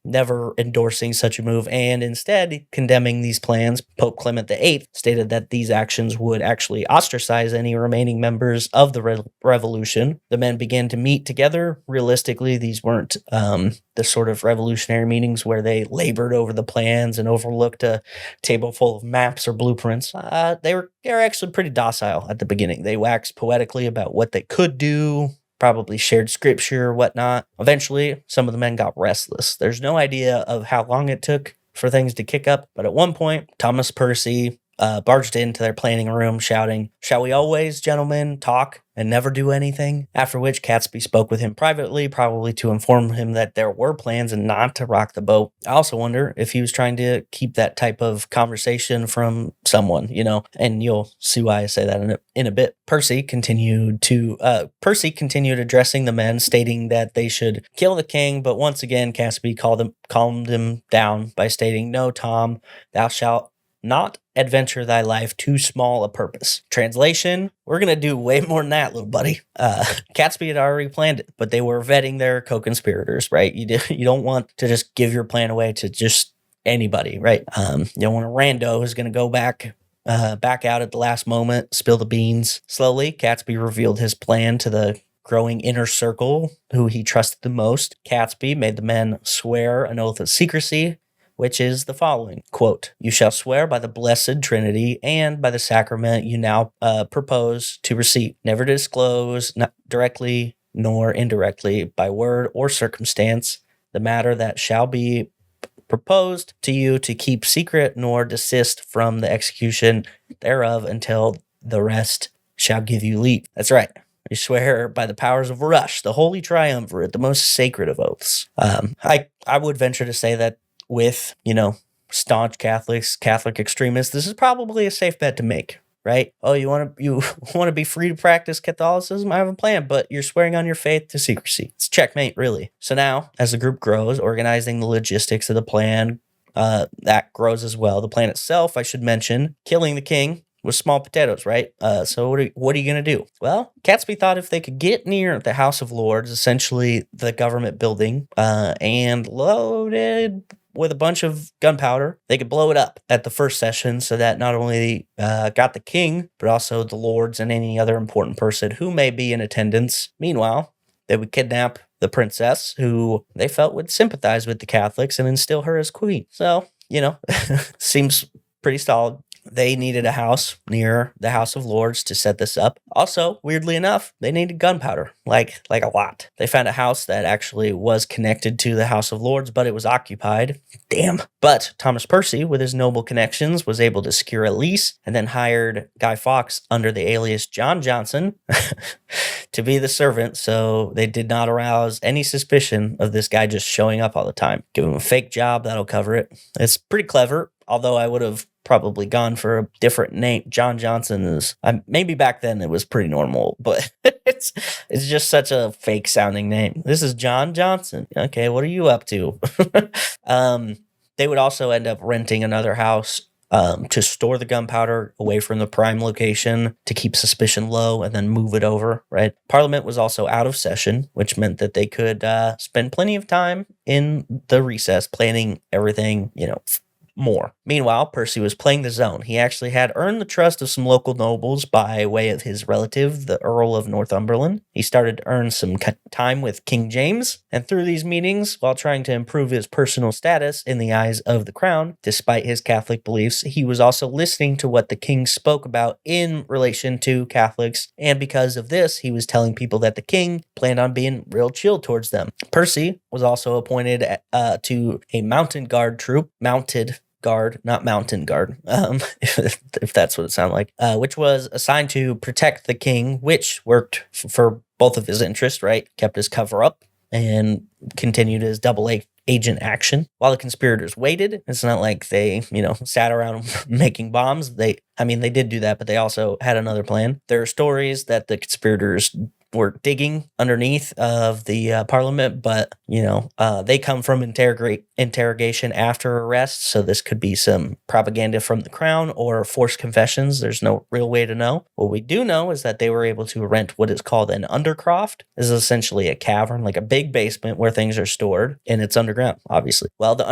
never endorsing such a move, and instead condemning these plans. Pope Clement VIII stated that these actions would actually ostracize any remaining members of the revolution. The men began to meet together. Realistically, these weren't the sort of revolutionary meetings where they labored over the plans and overlooked a table full of maps or blueprints. They were actually pretty docile at the beginning. They waxed poetically about what they could do, probably shared scripture or whatnot. Eventually, some of the men got restless. There's no idea of how long it took for things to kick up, but at one point, Thomas Percy barged into their planning room shouting, "Shall we always, gentlemen, talk and never do anything?" After which Catesby spoke with him privately, probably to inform him that there were plans and not to rock the boat. I also wonder if he was trying to keep that type of conversation from someone, and you'll see why I say that in a bit. Percy continued addressing the men, stating that they should kill the king, but once again, Catesby calmed him down by stating, "No, Tom, thou shalt not adventure thy life too small a purpose." Translation: we're going to do way more than that, little buddy. Catesby had already planned it, but they were vetting their co-conspirators, right? You don't want to just give your plan away to just anybody, right? You don't want a rando who's going to go back out at the last moment, spill the beans. Slowly, Catesby revealed his plan to the growing inner circle who he trusted the most. Catesby made the men swear an oath of secrecy, which is the following, quote, "You shall swear by the blessed Trinity and by the sacrament you now propose to receive, never to disclose, not directly nor indirectly, by word or circumstance, the matter that shall be proposed to you to keep secret, nor desist from the execution thereof until the rest shall give you leave." That's right. You swear by the powers of Rush, the Holy Triumvirate, the most sacred of oaths. I would venture to say that with, staunch Catholics, Catholic extremists, this is probably a safe bet to make, right? Oh, you want to be free to practice Catholicism? I have a plan, but you're swearing on your faith to secrecy. It's checkmate, really. So now, as the group grows, organizing the logistics of the plan, that grows as well. The plan itself, I should mention, killing the king was small potatoes, right? So what are you going to do? Well, Catesby thought if they could get near the House of Lords, essentially the government building, and loaded with a bunch of gunpowder, they could blow it up at the first session so that not only got the king, but also the lords and any other important person who may be in attendance. Meanwhile, they would kidnap the princess, who they felt would sympathize with the Catholics and instill her as queen. So, seems pretty solid. They needed a house near the House of Lords to set this up. Also, weirdly enough, they needed gunpowder, like a lot. They found a house that actually was connected to the House of Lords, but it was occupied. Damn. But Thomas Percy, with his noble connections, was able to secure a lease and then hired Guy Fawkes under the alias John Johnson to be the servant, so they did not arouse any suspicion of this guy just showing up all the time. Give him a fake job, that'll cover it. It's pretty clever, although I would have probably gone for a different name. John Johnson is, maybe back then it was pretty normal, but it's just such a fake sounding name. This is John Johnson. Okay, what are you up to? They would also end up renting another house to store the gunpowder away from the prime location to keep suspicion low and then move it over, right? Parliament was also out of session, which meant that they could spend plenty of time in the recess planning everything, more. Meanwhile, Percy was playing the zone. He actually had earned the trust of some local nobles by way of his relative, the Earl of Northumberland. He started to earn some time with King James, and through these meetings, while trying to improve his personal status in the eyes of the crown, despite his Catholic beliefs, he was also listening to what the king spoke about in relation to Catholics, and because of this, he was telling people that the king planned on being real chill towards them. Percy was also appointed to a mountain guard troop, mounted guard, not mountain guard, if that's what it sounded like, which was assigned to protect the king, which worked for both of his interests, right? Kept his cover up and continued his agent action while the conspirators waited. It's not like they, sat around making bombs. They did do that, but they also had another plan. There are stories that the conspirators were digging underneath of the parliament, but they come from interrogation after arrest, so this could be some propaganda from the crown or forced confessions. There's no real way to know. What we do know is that they were able to rent what is called an undercroft. This is essentially a cavern, like a big basement where things are stored, and it's underground, obviously. Well, the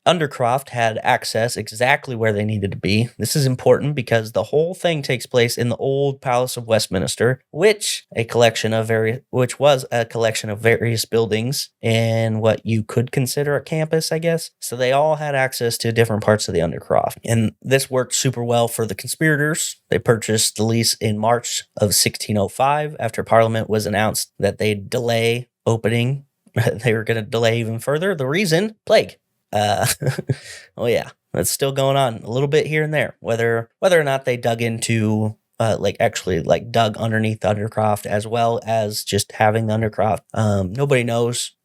undercroft had access exactly where they needed to be. This is important because the whole thing takes place in the old Palace of Westminster, which was a collection of various buildings in what you could consider a campus, I guess. So they all had access to different parts of the undercroft. And this worked super well for the conspirators. They purchased the lease in March of 1605 after Parliament was announced that they'd delay opening. They were going to delay even further. The reason? Plague. Oh yeah, that's still going on a little bit here and there. Whether or not they dug into dug underneath the undercroft as well as just having the undercroft. Nobody knows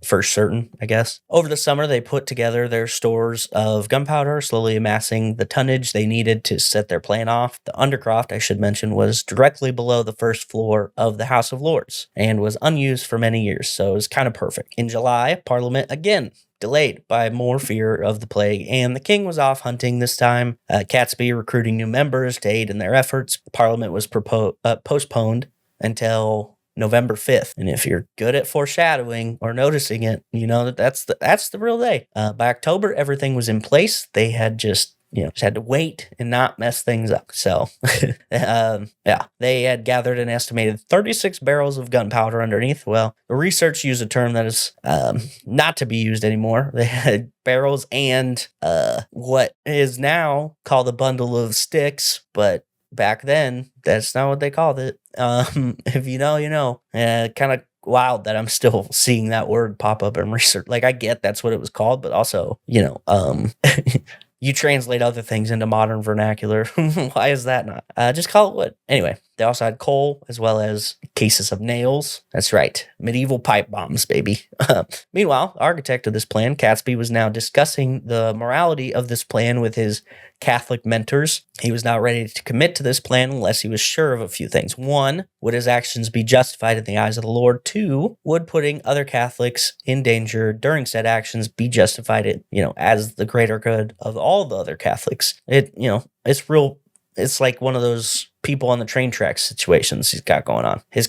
for certain, I guess. Over the summer, they put together their stores of gunpowder, slowly amassing the tonnage they needed to set their plan off. The undercroft, I should mention, was directly below the first floor of the House of Lords and was unused for many years, so it was kind of perfect. In July, Parliament again delayed by more fear of the plague, and the king was off hunting this time. Catesby recruiting new members to aid in their efforts. Parliament was postponed until November 5th. And if you're good at foreshadowing or noticing it, you know that's the real day. By October, everything was in place. They had just had to wait and not mess things up. So, they had gathered an estimated 36 barrels of gunpowder underneath. Well, the research used a term that is not to be used anymore. They had barrels and what is now called a bundle of sticks, but back then, that's not what they called it. If you know, you know. Kind of wild that I'm still seeing that word pop up in research. Like, I get that's what it was called, but also, you translate other things into modern vernacular. Why is that not? Just call it wood. Anyway, they also had coal as well as cases of nails. That's right. Medieval pipe bombs, baby. Meanwhile, the architect of this plan, Catesby, was now discussing the morality of this plan with his Catholic mentors. He was not ready to commit to this plan unless he was sure of a few things. One, would his actions be justified in the eyes of the Lord? Two, would putting other Catholics in danger during said actions be justified, as the greater good of all the other Catholics? It's real. It's like one of those people on the train tracks situations he's got going on. His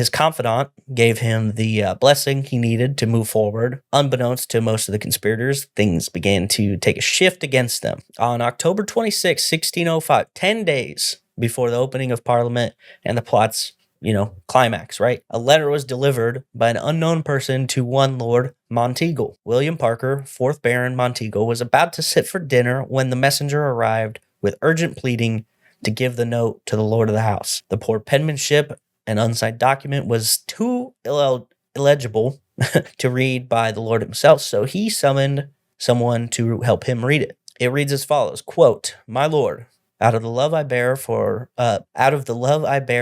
confidant gave him the blessing he needed to move forward. Unbeknownst to most of the conspirators, things began to take a shift against them. On October 26, 1605, 10 days before the opening of Parliament and the plot's, climax, right? A letter was delivered by an unknown person to one Lord Monteagle. William Parker, 4th Baron Monteagle, was about to sit for dinner when the messenger arrived with urgent pleading to give the note to the Lord of the House. The poor penmanship and unsigned document was too illegible to read by the Lord himself, so he summoned someone to help him read it. It reads as follows, quote, "My Lord, out of the love I bear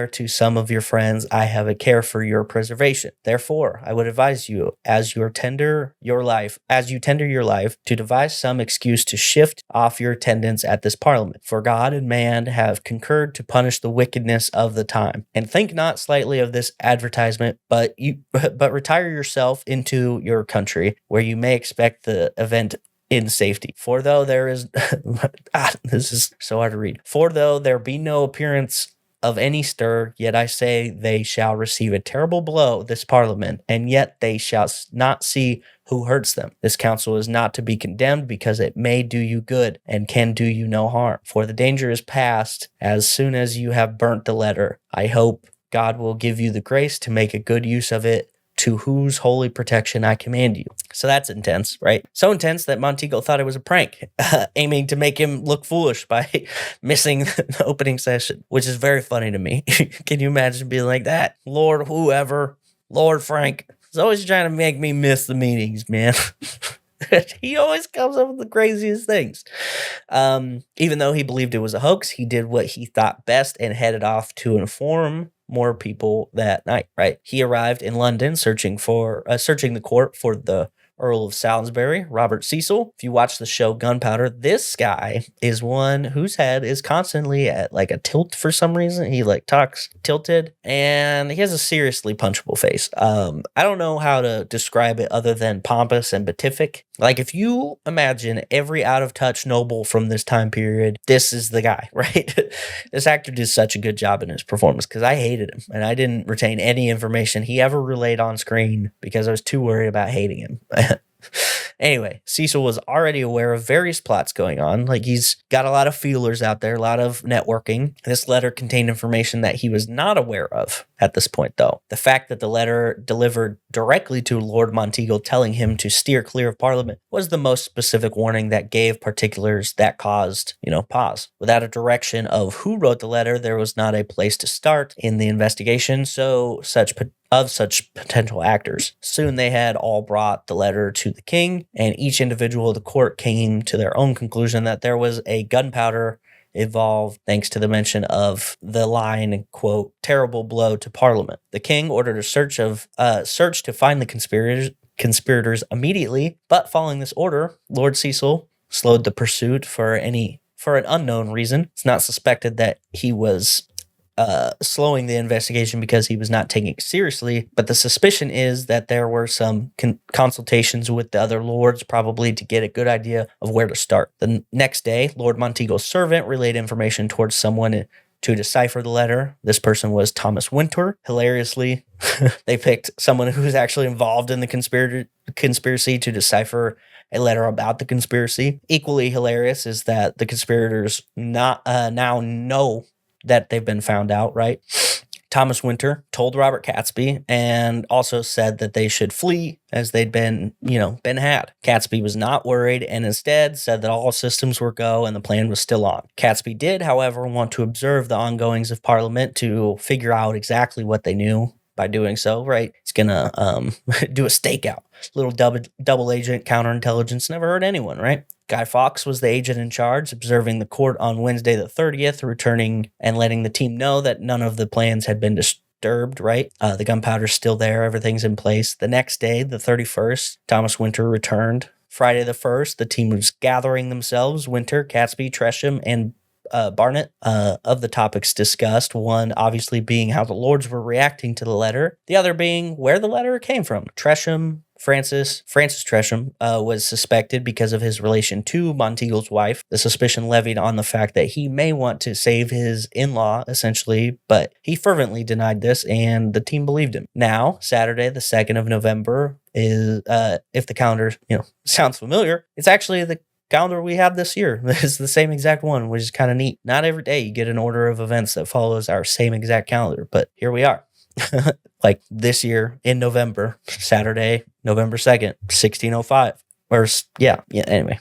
to some of your friends, I have a care for your preservation. Therefore, I would advise you, as you tender your life, to devise some excuse to shift off your attendance at this Parliament. For God and man have concurred to punish the wickedness of the time. And think not slightly of this advertisement, but retire yourself into your country, where you may expect the event in safety. For though there is, this is so hard to read. For though there be no appearance of any stir, yet I say they shall receive a terrible blow, this Parliament, and yet they shall not see who hurts them. This counsel is not to be condemned, because it may do you good and can do you no harm. For the danger is past as soon as you have burnt the letter. I hope God will give you the grace to make a good use of it, to whose holy protection I command you." So that's intense, right? So intense that Monteagle thought it was a prank, aiming to make him look foolish by missing the opening session, which is very funny to me. Can you imagine being like that? Lord Frank is always trying to make me miss the meetings, man. He always comes up with the craziest things. Even though he believed it was a hoax, he did what he thought best and headed off to inform more people that night, right? He arrived in London searching the court for the Earl of Salisbury, Robert Cecil. If you watch the show Gunpowder, this guy is one whose head is constantly at like a tilt for some reason. He like talks tilted and he has a seriously punchable face. I don't know how to describe it other than pompous and beatific. Like if you imagine every out of touch noble from this time period, this is the guy, right? This actor did such a good job in his performance because I hated him and I didn't retain any information he ever relayed on screen because I was too worried about hating him. Anyway, Cecil was already aware of various plots going on. Like he's got a lot of feelers out there, a lot of networking. This letter contained information that he was not aware of at this point, though. The fact that the letter delivered directly to Lord Monteagle telling him to steer clear of Parliament was the most specific warning that gave particulars that caused, pause. Without a direction of who wrote the letter, there was not a place to start in the investigation, such potential actors. Soon they had all brought the letter to the king, and each individual of the court came to their own conclusion that there was a gunpowder involved thanks to the mention of the line, quote, terrible blow to Parliament. The king ordered a search to find the conspirators immediately, but following this order, Lord Cecil slowed the pursuit for an unknown reason. It's not suspected that he was slowing the investigation because he was not taking it seriously, but the suspicion is that there were some consultations with the other lords, probably to get a good idea of where to start. The next day, Lord Monteagle's servant relayed information towards someone to decipher the letter. This person was Thomas Winter. Hilariously, they picked someone who was actually involved in the conspiracy to decipher a letter about the conspiracy. Equally hilarious is that the conspirators now know that they've been found out, right? Thomas Winter told Robert Catesby and also said that they should flee as they'd been had. Catesby was not worried and instead said that all systems were go and the plan was still on. Catesby did, however, want to observe the ongoings of Parliament to figure out exactly what they knew. By doing so, right, he's gonna do a stakeout. Little double agent counterintelligence never hurt anyone, right? Guy Fawkes was the agent in charge, observing the court on Wednesday the 30th, returning and letting the team know that none of the plans had been disturbed, right? The gunpowder's still there, everything's in place. The next day, the 31st, Thomas Winter returned. Friday the 1st, the team was gathering themselves, Winter, Catesby, Tresham, and Barnett, of the topics discussed, one obviously being how the lords were reacting to the letter, the other being where the letter came from. Francis Tresham was suspected because of his relation to Monteagle's wife. The suspicion levied on the fact that he may want to save his in-law, essentially, but he fervently denied this, and the team believed him. Now, Saturday, the 2nd of November, is, if the calendar, sounds familiar, it's actually the calendar we have this year. It's the same exact one, which is kind of neat. Not every day you get an order of events that follows our same exact calendar, but here we are. Like this year in November, Saturday, November 2nd, 1605. Anyway.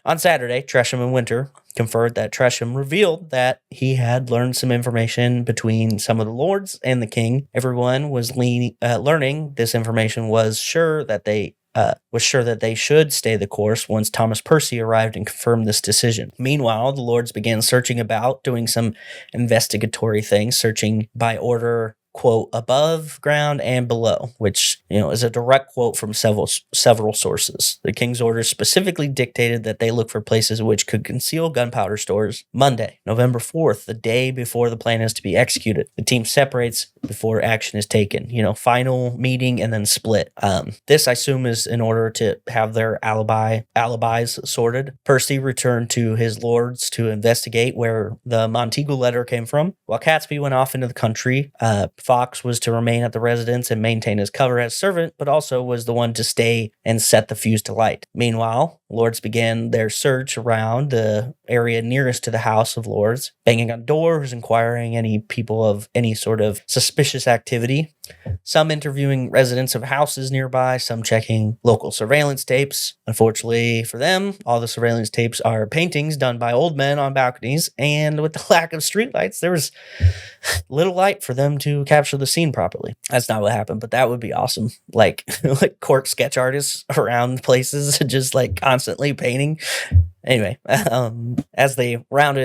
On Saturday, Tresham and Winter conferred that Tresham revealed that he had learned some information between some of the lords and the king. Everyone was learning this information was sure that they should stay the course once Thomas Percy arrived and confirmed this decision. Meanwhile, the lords began searching about, doing some investigatory things, searching by order, quote, above ground and below, which, is a direct quote from several sources. The king's orders specifically dictated that they look for places which could conceal gunpowder stores. Monday, November 4th, the day before the plan is to be executed. The team separates before action is taken. Final meeting and then split. This, I assume, is in order to have their alibis sorted. Percy returned to his lords to investigate where the Monteagle letter came from, while Catesby went off into the country. Fawkes was to remain at the residence and maintain his cover as servant, but also was the one to stay and set the fuse to light. Meanwhile, lords began their search around the area nearest to the House of Lords, banging on doors, inquiring any people of any sort of suspicious activity. some interviewing residents of houses nearby, some checking local surveillance tapes. Unfortunately for them, all the surveillance tapes are paintings done by old men on balconies, and with the lack of streetlights, there was little light for them to capture the scene properly. That's not what happened, but that would be awesome. Like, like court sketch artists around places, just like constantly painting. Anyway, as they went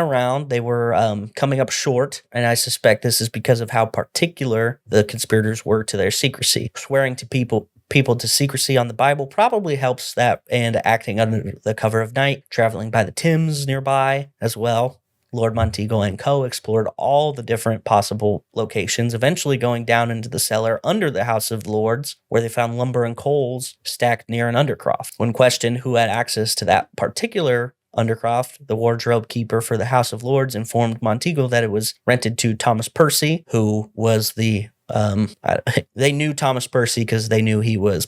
around, they were coming up short, and I suspect this is because of how particular the conspirators were to their secrecy. Swearing to people to secrecy on the Bible probably helps that, and acting under the cover of night, traveling by the Thames nearby as well. Lord Montego and co. explored all the different possible locations, eventually going down into the cellar under the House of Lords, where they found lumber and coals stacked near an undercroft. When questioned who had access to that particular undercroft, the wardrobe keeper for the House of Lords informed Montego that it was rented to Thomas Percy, who was they knew Thomas Percy because they knew he was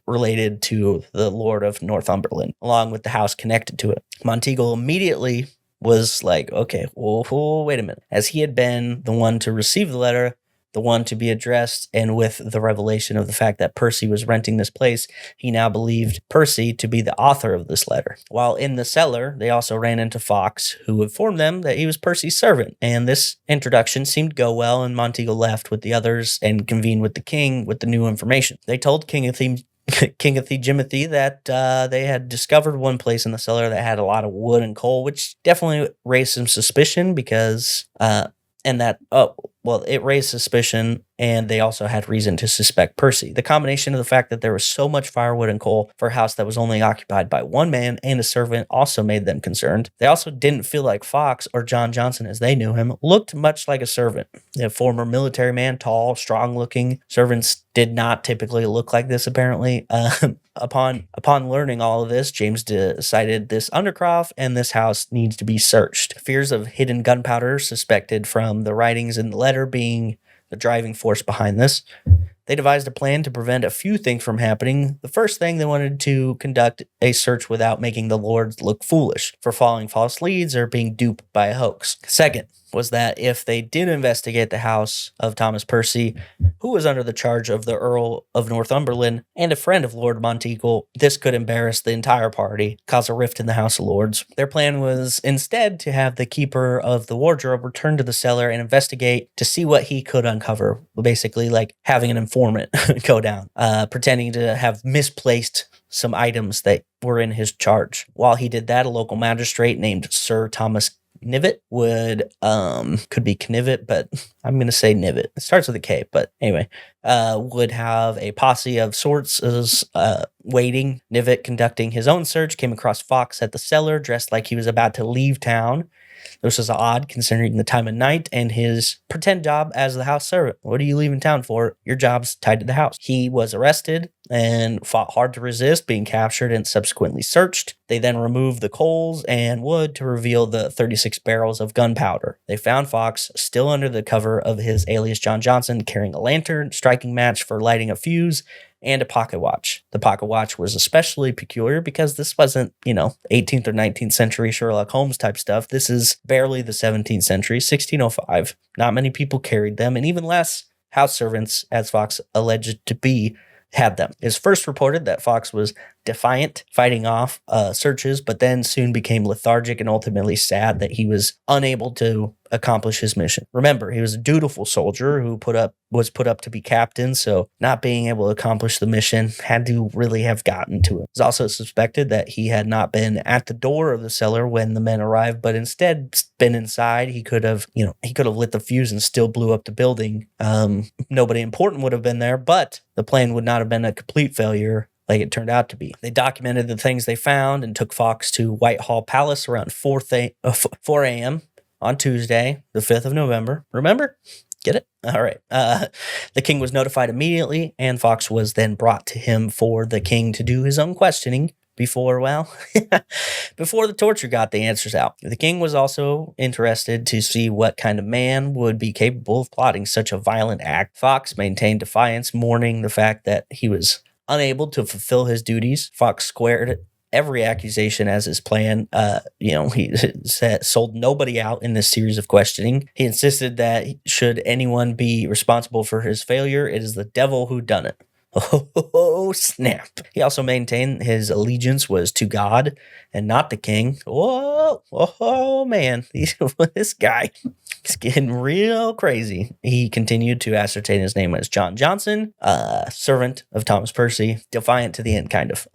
related to the Lord of Northumberland, along with the house connected to it. Montego immediately was like, okay, well, wait a minute. As he had been the one to receive the letter, the one to be addressed, and with the revelation of the fact that Percy was renting this place, he now believed Percy to be the author of this letter. While in the cellar, they also ran into Fox, who informed them that he was Percy's servant, and this introduction seemed to go well, and Montego left with the others and convened with the king with the new information. They told King Jimothy that they had discovered one place in the cellar that had a lot of wood and coal, which definitely raised some suspicion because, it raised suspicion, and they also had reason to suspect Percy. The combination of the fact that there was so much firewood and coal for a house that was only occupied by one man and a servant also made them concerned. They also didn't feel like Fox, or John Johnson as they knew him, looked much like a servant. A former military man, tall, strong-looking. Servants did not typically look like this, apparently. Upon learning all of this, James decided this undercroft and this house needs to be searched. Fears of hidden gunpowder, suspected from the writings in the letter, being the driving force behind this. They devised a plan to prevent a few things from happening. The first thing, they wanted to conduct a search without making the Lords look foolish for following false leads or being duped by a hoax. Second was that if they did investigate the house of Thomas Percy, who was under the charge of the Earl of Northumberland and a friend of Lord Montego, this could embarrass the entire party, cause a rift in the House of Lords. Their plan was instead to have the keeper of the wardrobe return to the cellar and investigate to see what he could uncover, basically like having an informant go down, pretending to have misplaced some items that were in his charge. While he did that, a local magistrate named Sir Thomas Knivet could be Knivet, but I'm going to say Knivet. It starts with a K, but anyway, would have a posse of sorts waiting. Knivet, conducting his own search, came across Fox at the cellar, dressed like he was about to leave town. This was odd considering the time of night and his pretend job as the house servant. What are you leaving town for? Your job's tied to the house. He was arrested and fought hard to resist, being captured and subsequently searched. They then removed the coals and wood to reveal the 36 barrels of gunpowder. They found Fox still under the cover of his alias John Johnson, carrying a lantern, striking match for lighting a fuse, and a pocket watch. The pocket watch was especially peculiar because this wasn't, 18th or 19th century Sherlock Holmes type stuff. This is barely the 17th century, 1605. Not many people carried them, and even less house servants, as Fox alleged to be, had them. It's first reported that Fox was defiant, fighting off searches, but then soon became lethargic and ultimately sad that he was unable to accomplish his mission. Remember, he was a dutiful soldier who was put up to be captain, so not being able to accomplish the mission had to really have gotten to him. It was also suspected that he had not been at the door of the cellar when the men arrived, but instead been inside. He could have lit the fuse and still blew up the building. Nobody important would have been there, but the plan would not have been a complete failure like it turned out to be. They documented the things they found and took Fox to Whitehall Palace around 4 a.m. on Tuesday, the 5th of November. Remember? Get it? All right. The king was notified immediately, and Fox was then brought to him for the king to do his own questioning before the torture got the answers out. The king was also interested to see what kind of man would be capable of plotting such a violent act. Fox maintained defiance, mourning the fact that he was unable to fulfill his duties. Fox squared every accusation as his plan. He sold nobody out in this series of questioning. He insisted that should anyone be responsible for his failure, it is the devil who done it. Oh, snap. He also maintained his allegiance was to God and not the king. Oh man. This guy is getting real crazy. He continued to ascertain his name as John Johnson, servant of Thomas Percy, defiant to the end, kind of.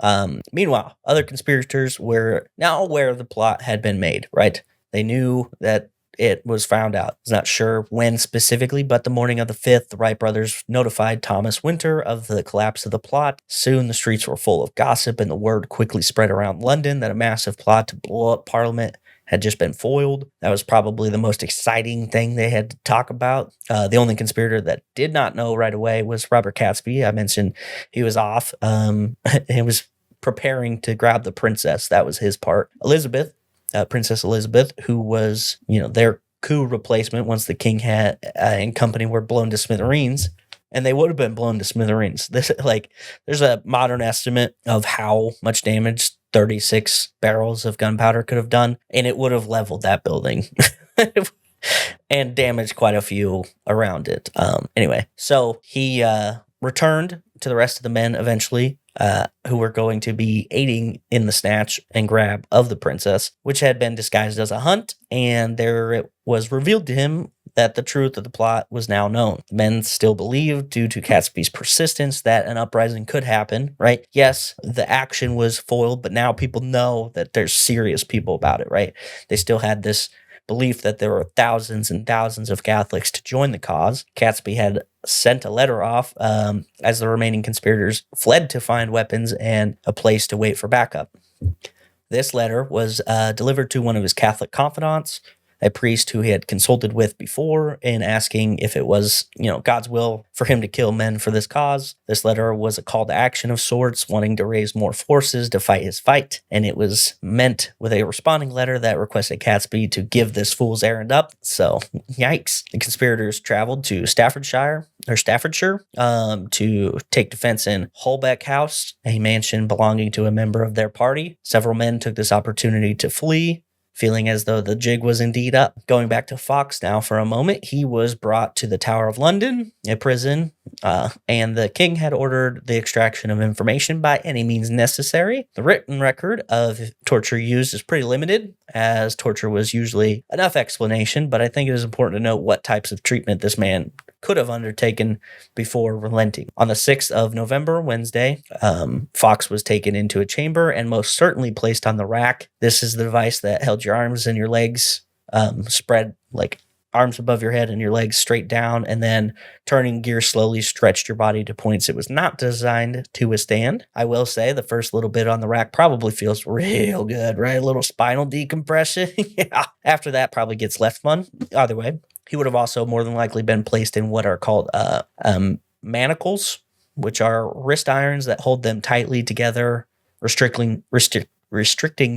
Meanwhile, other conspirators were now aware the plot had been made, right? They knew that it was found out. It's not sure when specifically, but the morning of the 5th, the Wright brothers notified Thomas Winter of the collapse of the plot. Soon the streets were full of gossip, and the word quickly spread around London that a massive plot to blow up Parliament had just been foiled. That was probably the most exciting thing they had to talk about. The only conspirator that did not know right away was Robert Catesby. I mentioned he was off. He was preparing to grab the princess. That was his part. Elizabeth, Princess Elizabeth, who was, their coup replacement once the king and company were blown to smithereens, and they would have been blown to smithereens. There's a modern estimate of how much damage 36 barrels of gunpowder could have done, and it would have leveled that building and damaged quite a few around it. Anyway, so he returned to the rest of the men eventually, who were going to be aiding in the snatch and grab of the princess, which had been disguised as a hunt, and there it was revealed to him that the truth of the plot was now known. The men still believed, due to Catesby's persistence, that an uprising could happen, right? Yes, the action was foiled, but now people know that there's serious people about it, right? They still had this belief that there were thousands and thousands of Catholics to join the cause. Catesby had sent a letter off as the remaining conspirators fled to find weapons and a place to wait for backup. This letter was delivered to one of his Catholic confidants, a priest who he had consulted with before, in asking if it was, God's will for him to kill men for this cause. This letter was a call to action of sorts, wanting to raise more forces to fight his fight, and it was meant with a responding letter that requested Catesby to give this fool's errand up. So, yikes. The conspirators traveled to Staffordshire to take defense in Holbeck House, a mansion belonging to a member of their party. Several men took this opportunity to flee, feeling as though the jig was indeed up. Going back to Fox now for a moment, he was brought to the Tower of London, a prison, and the king had ordered the extraction of information by any means necessary. The written record of torture used is pretty limited, as torture was usually enough explanation, but I think it is important to note what types of treatment this man could have undertaken before relenting. On the 6th of November, Wednesday, Fox was taken into a chamber and most certainly placed on the rack. This is the device that held your arms and your legs spread, like arms above your head and your legs straight down, and then turning gear slowly stretched your body to points it was not designed to withstand. I will say the first little bit on the rack probably feels real good, right? A little spinal decompression. Yeah. After that probably gets less fun. Either way, he would have also more than likely been placed in what are called manacles, which are wrist irons that hold them tightly together, restricting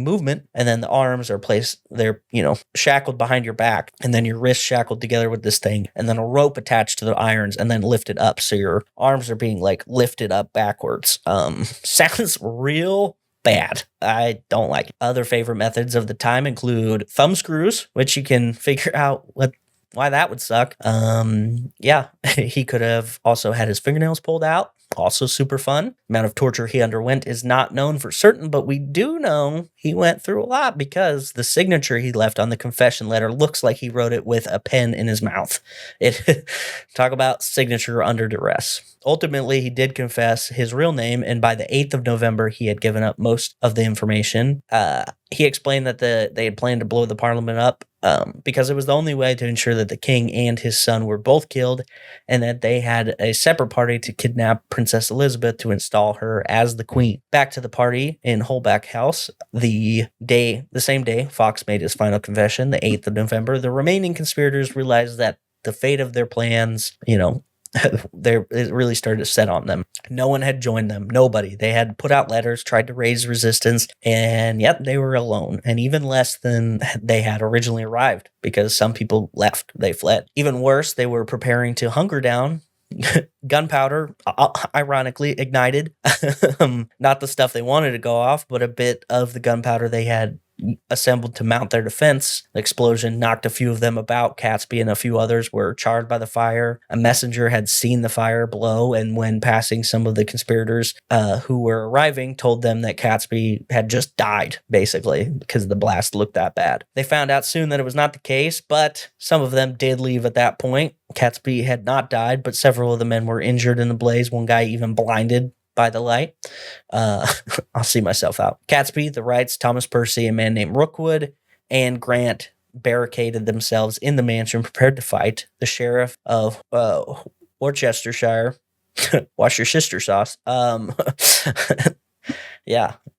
movement. And then the arms are placed, they're, shackled behind your back, and then your wrists shackled together with this thing, and then a rope attached to the irons and then lifted up. So your arms are being lifted up backwards. Sounds real bad. I don't like it. Other favorite methods of the time include thumb screws, which you can figure out why that would suck. He could have also had his fingernails pulled out. Also super fun. The amount of torture he underwent is not known for certain, but we do know he went through a lot because the signature he left on the confession letter looks like he wrote it with a pen in his mouth. Talk about signature under duress. Ultimately, he did confess his real name, and by the 8th of November, he had given up most of the information. He explained that they had planned to blow the Parliament up because it was the only way to ensure that the king and his son were both killed, and that they had a separate party to kidnap Princess Elizabeth to install her as the queen. Back to the party in Holbeck House, the same day Fox made his final confession, the 8th of November, the remaining conspirators realized that the fate of their plans, it really started to set on them. No one had joined them. Nobody. They had put out letters, tried to raise resistance, and yet they were alone, and even less than they had originally arrived because some people left. They fled. Even worse, they were preparing to hunker down gunpowder, ironically, ignited. Not the stuff they wanted to go off, but a bit of the gunpowder they had assembled to mount their defense. The explosion knocked a few of them about. Catesby and a few others were charred by the fire. A messenger had seen the fire below, and when passing, some of the conspirators who were arriving told them that Catesby had just died, basically, because the blast looked that bad. They found out soon that it was not the case, but some of them did leave at that point. Catesby had not died, but several of the men were injured in the blaze, one guy even blinded by the light. I'll see myself out. Catesby, the Wrights, Thomas Percy, a man named Rookwood, and Grant barricaded themselves in the mansion, prepared to fight. The sheriff of Worcestershire, wash your sister sauce,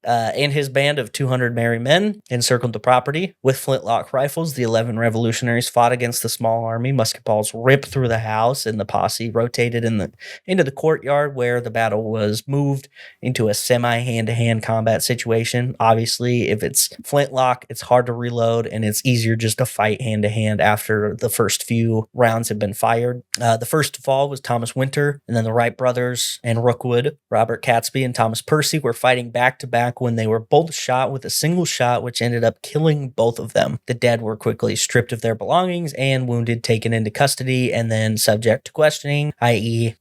and his band of 200 merry men encircled the property. With flintlock rifles, the 11 revolutionaries fought against the small army. Musket balls ripped through the house, and the posse rotated into the courtyard where the battle was moved into a semi-hand-to-hand combat situation. Obviously, if it's flintlock, it's hard to reload, and it's easier just to fight hand-to-hand after the first few rounds have been fired. The first to fall was Thomas Winter, and then the Wright brothers and Rookwood, Robert Catesby, and Thomas Percy were fighting back-to-back when they were both shot with a single shot, which ended up killing both of them. The dead were quickly stripped of their belongings and wounded taken into custody and then subject to questioning, i.e.,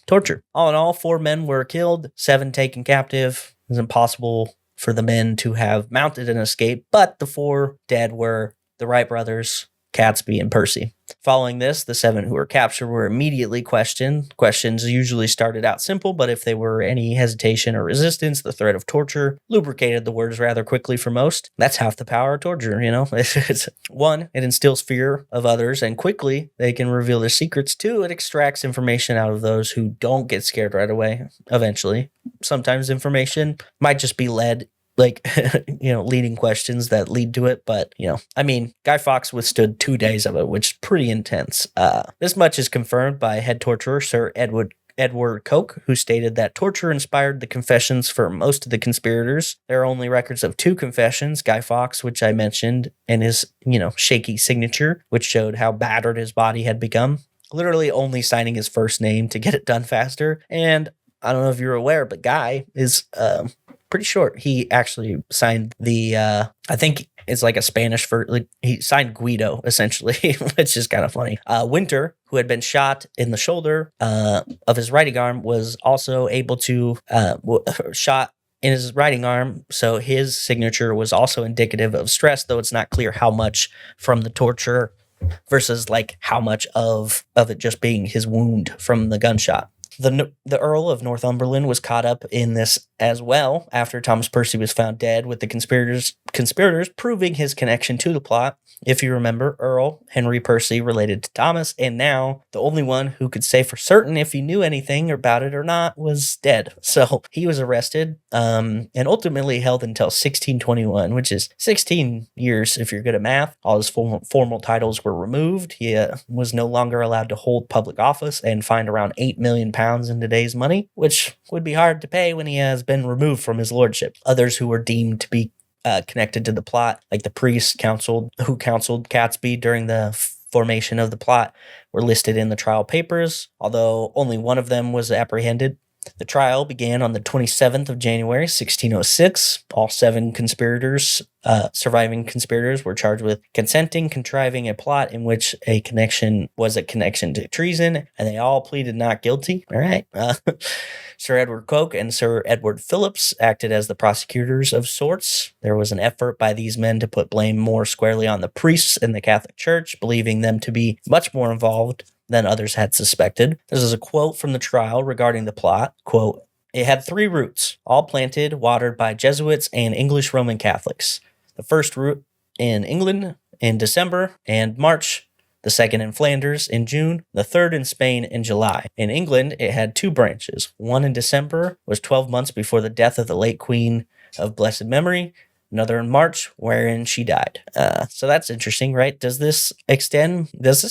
torture. All in all, 4 men were killed, 7 taken captive. It was impossible for the men to have mounted an escape, but the 4 dead were the Wright brothers, Catesby, and Percy. Following this, the 7 who were captured were immediately questioned. Questions usually started out simple, but if there were any hesitation or resistance, the threat of torture lubricated the words rather quickly for most. That's half the power of torture, One, it instills fear of others, and quickly they can reveal their secrets. 2, it extracts information out of those who don't get scared right away, eventually. Sometimes information might just be led leading questions that lead to it. But, Guy Fawkes withstood 2 days of it, which is pretty intense. This much is confirmed by head torturer Sir Edward Coke, who stated that torture inspired the confessions for most of the conspirators. There are only records of 2 confessions, Guy Fawkes, which I mentioned, and his, shaky signature, which showed how battered his body had become. Literally only signing his first name to get it done faster. And I don't know if you're aware, but Guy is pretty short. He actually signed the, I think it's like a Spanish he signed Guido, essentially, which is kind of funny. Winter, who had been shot in the shoulder of his writing arm, was also able to, shot in his writing arm, so his signature was also indicative of stress, though it's not clear how much from the torture versus how much of it just being his wound from the gunshot. The Earl of Northumberland was caught up in this as well after Thomas Percy was found dead, with the conspirators proving his connection to the plot. If you remember, Earl Henry Percy related to Thomas, and now the only one who could say for certain if he knew anything about it or not was dead. So he was arrested and ultimately held until 1621, which is 16 years if you're good at math. All his formal titles were removed. He was no longer allowed to hold public office and fined around £8 million in today's money, which would be hard to pay when he has been removed from his lordship. Others who were deemed to be connected to the plot, like the priests who counseled Catesby during the formation of the plot, were listed in the trial papers, although only one of them was apprehended. The trial began on the 27th of January, 1606. All 7 surviving conspirators were charged with contriving a plot in which a connection to treason, and they all pleaded not guilty. All right. Sir Edward Coke and Sir Edward Phillips acted as the prosecutors of sorts. There was an effort by these men to put blame more squarely on the priests in the Catholic Church, believing them to be much more involved than others had suspected. This is a quote from the trial regarding the plot. Quote, "It had 3 routes, all planted, watered by Jesuits and English Roman Catholics. The first root in England in December and March, the second in Flanders in June, the third in Spain in July. In England, it had 2 branches. One in December was 12 months before the death of the late Queen of blessed memory, another in March, wherein she died." So that's interesting, right? Does this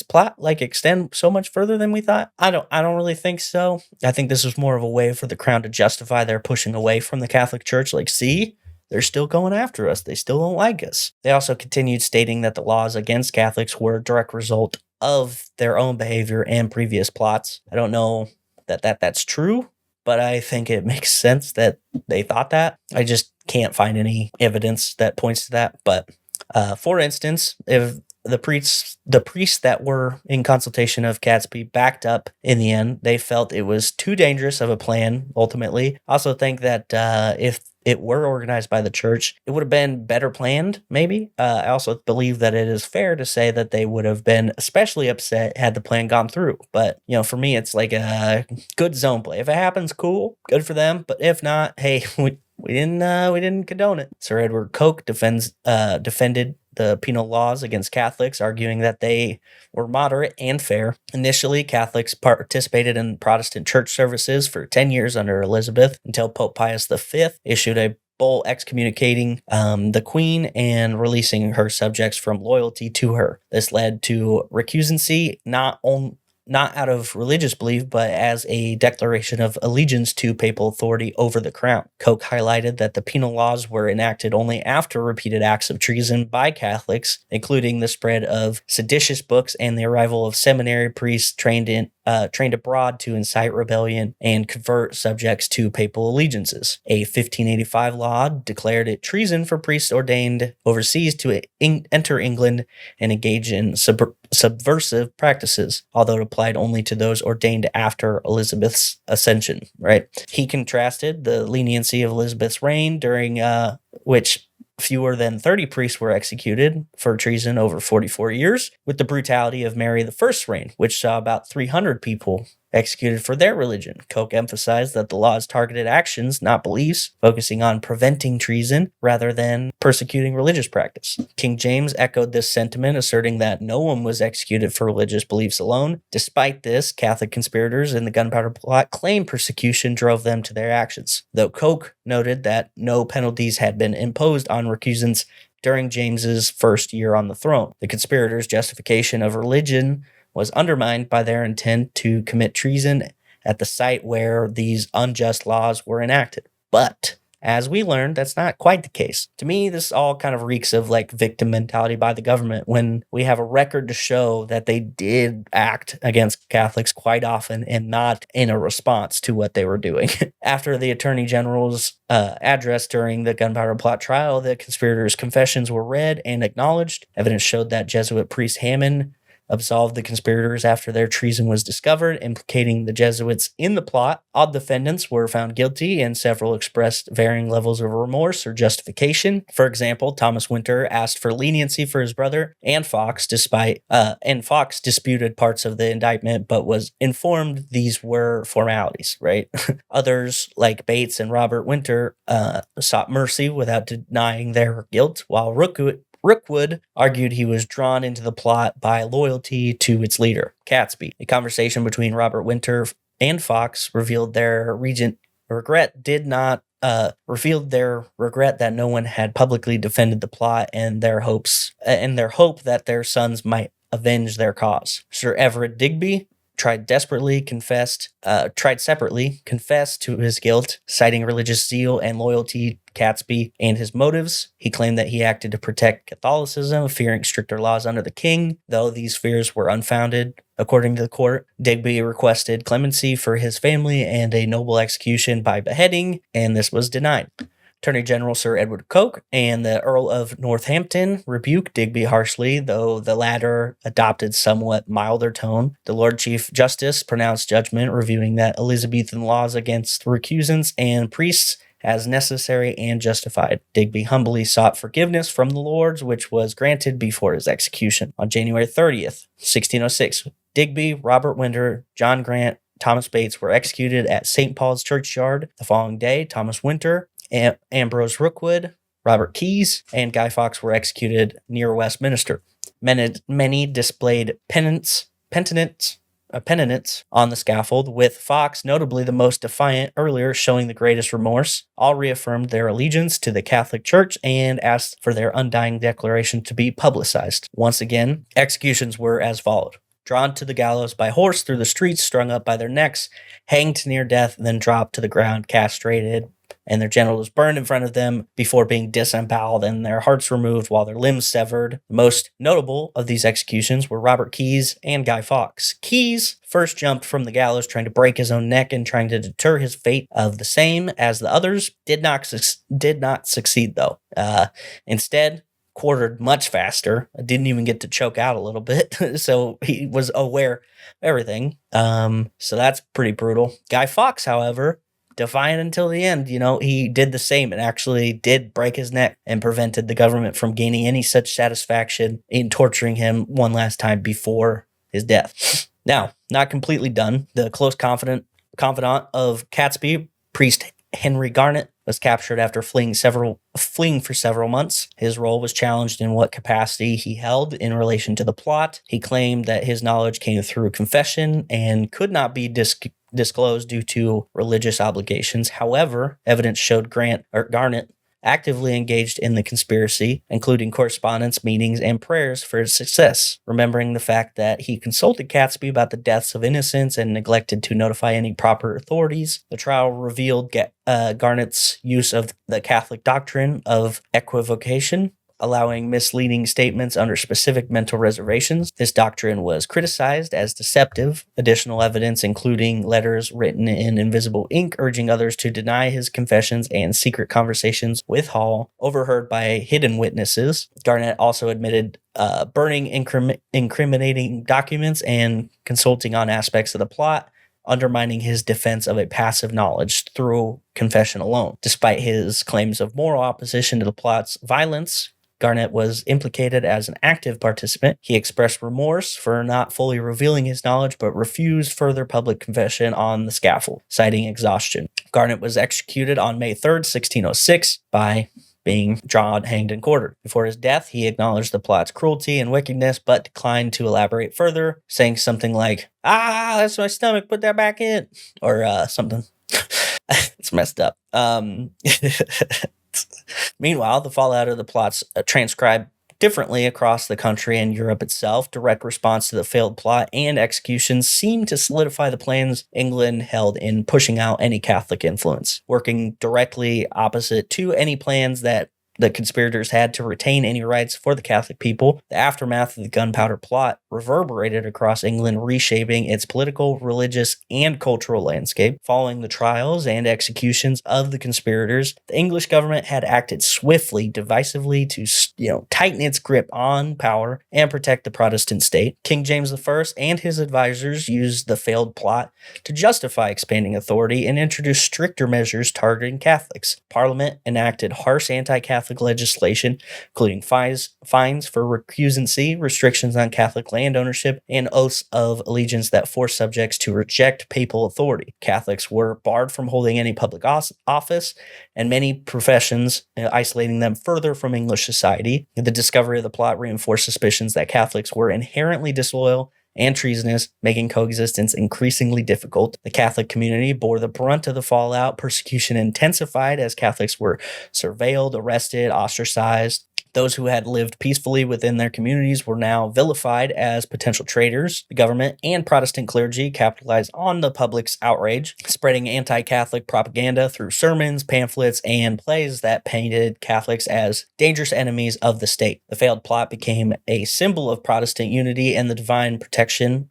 plot extend so much further than we thought? I don't really think so. I think this was more of a way for the crown to justify their pushing away from the Catholic Church. See, they're still going after us. They still don't like us. They also continued stating that the laws against Catholics were a direct result of their own behavior and previous plots. I don't know that's true, but I think it makes sense that they thought that. I just can't find any evidence that points to that. But for instance, if the priests that were in consultation of Catesby backed up in the end, they felt it was too dangerous of a plan. Ultimately, I also think that if it were organized by the church, it would have been better planned, maybe. I also believe that it is fair to say that they would have been especially upset had the plan gone through. But, for me, it's like a good zone play. If it happens, cool, good for them. But if not, hey, we didn't condone it. Sir Edward Coke defended the penal laws against Catholics, arguing that they were moderate and fair. Initially, Catholics participated in Protestant church services for 10 years under Elizabeth until Pope Pius V issued a bull excommunicating the Queen and releasing her subjects from loyalty to her. This led to recusancy, not out of religious belief, but as a declaration of allegiance to papal authority over the crown. Coke highlighted that the penal laws were enacted only after repeated acts of treason by Catholics, including the spread of seditious books and the arrival of seminary priests trained abroad to incite rebellion and convert subjects to papal allegiances. A 1585 law declared it treason for priests ordained overseas to enter England and engage in subversive practices, although it applied only to those ordained after Elizabeth's ascension, right? He contrasted the leniency of Elizabeth's reign, during which fewer than 30 priests were executed for treason over 44 years, with the brutality of Mary I's reign, which saw about 300 people executed for their religion. Coke emphasized that the laws targeted actions, not beliefs, focusing on preventing treason rather than persecuting religious practice. King James echoed this sentiment, asserting that no one was executed for religious beliefs alone. Despite this, Catholic conspirators in the Gunpowder Plot claimed persecution drove them to their actions, though Coke noted that no penalties had been imposed on recusants during James's first year on the throne. The conspirators' justification of religion was undermined by their intent to commit treason at the site where these unjust laws were enacted. But as we learned, that's not quite the case. To me, this all kind of reeks of like victim mentality by the government, when we have a record to show that they did act against Catholics quite often and not in a response to what they were doing. After the Attorney General's address during the Gunpowder Plot trial, the conspirators' confessions were read and acknowledged. Evidence showed that Jesuit priest Hammond absolved the conspirators after their treason was discovered, implicating the Jesuits in the plot. All defendants were found guilty, and several expressed varying levels of remorse or justification. For example, Thomas Winter asked for leniency for his brother, and Fox disputed parts of the indictment, but was informed these were formalities, right? Others, like Bates and Robert Winter, sought mercy without denying their guilt, while Rookwood argued he was drawn into the plot by loyalty to its leader, Catesby. A conversation between Robert Winter and Fox revealed their regret that no one had publicly defended the plot, and their hope that their sons might avenge their cause. Sir Everett Digby tried separately, confessed to his guilt, citing religious zeal and loyalty to Catesby and his motives. He claimed that he acted to protect Catholicism, fearing stricter laws under the king, though these fears were unfounded. According to the court, Digby requested clemency for his family and a noble execution by beheading, and this was denied. Attorney General Sir Edward Coke and the Earl of Northampton rebuked Digby harshly, though the latter adopted somewhat milder tone. The Lord Chief Justice pronounced judgment, reviewing that Elizabethan laws against recusants and priests as necessary and justified. Digby humbly sought forgiveness from the Lords, which was granted before his execution. On January 30th, 1606, Digby, Robert Winter, John Grant, Thomas Bates were executed at St. Paul's Churchyard. The following day, Thomas Winter, Ambrose Rookwood, Robert Keyes, and Guy Fawkes were executed near Westminster. Many displayed penitence on the scaffold, with Fawkes notably the most defiant, earlier showing the greatest remorse. All reaffirmed their allegiance to the Catholic Church and asked for their undying declaration to be publicized. Once again, executions were as followed: drawn to the gallows by horse through the streets, strung up by their necks, hanged to near death, then dropped to the ground, castrated, and their genitals burned in front of them before being disemboweled and their hearts removed while their limbs severed. The most notable of these executions were Robert Keyes and Guy Fawkes. Keyes first jumped from the gallows trying to break his own neck and trying to deter his fate of the same as the others. Did not succeed though. Instead, quartered much faster. Didn't even get to choke out a little bit. So he was aware of everything. So that's pretty brutal. Guy Fawkes, however, defiant until the end, he did the same and actually did break his neck and prevented the government from gaining any such satisfaction in torturing him one last time before his death. Now, not completely done. The close confidant of Catesby, priest Henry Garnet, was captured after fleeing for several months. His role was challenged in what capacity he held in relation to the plot. He claimed that his knowledge came through confession and could not be disclosed due to religious obligations. However, evidence showed Garnet actively engaged in the conspiracy, including correspondence, meetings, and prayers for his success. Remembering the fact that he consulted Catesby about the deaths of innocents and neglected to notify any proper authorities, the trial revealed Garnet's use of the Catholic doctrine of equivocation, allowing misleading statements under specific mental reservations. This doctrine was criticized as deceptive. Additional evidence, including letters written in invisible ink urging others to deny his confessions and secret conversations with Hall, overheard by hidden witnesses. Garnet also admitted burning incriminating documents and consulting on aspects of the plot, undermining his defense of a passive knowledge through confession alone. Despite his claims of moral opposition to the plot's violence, Garnet was implicated as an active participant. He expressed remorse for not fully revealing his knowledge, but refused further public confession on the scaffold, citing exhaustion. Garnet was executed on May 3rd, 1606, by being drawn, hanged, and quartered. Before his death, he acknowledged the plot's cruelty and wickedness, but declined to elaborate further, saying something like, that's my stomach, put that back in, or something. It's messed up. Meanwhile, the fallout of the plots transcribed differently across the country and Europe itself. Direct response to the failed plot and executions seemed to solidify the plans England held in pushing out any Catholic influence, working directly opposite to any plans that the conspirators had to retain any rights for the Catholic people. The aftermath of the Gunpowder Plot reverberated across England, reshaping its political, religious, and cultural landscape. Following the trials and executions of the conspirators, the English government had acted swiftly, divisively to tighten its grip on power and protect the Protestant state. King James I and his advisors used the failed plot to justify expanding authority and introduce stricter measures targeting Catholics. Parliament enacted harsh anti-Catholic legislation, including fines for recusancy, restrictions on Catholic land ownership, and oaths of allegiance that forced subjects to reject papal authority. Catholics were barred from holding any public office, and many professions, isolating them further from English society. The discovery of the plot reinforced suspicions that Catholics were inherently disloyal and treasonous, making coexistence increasingly difficult. The Catholic community bore the brunt of the fallout. Persecution intensified as Catholics were surveilled, arrested, ostracized. Those who had lived peacefully within their communities were now vilified as potential traitors. The government and Protestant clergy capitalized on the public's outrage, spreading anti-Catholic propaganda through sermons, pamphlets, and plays that painted Catholics as dangerous enemies of the state. The failed plot became a symbol of Protestant unity and the divine protection,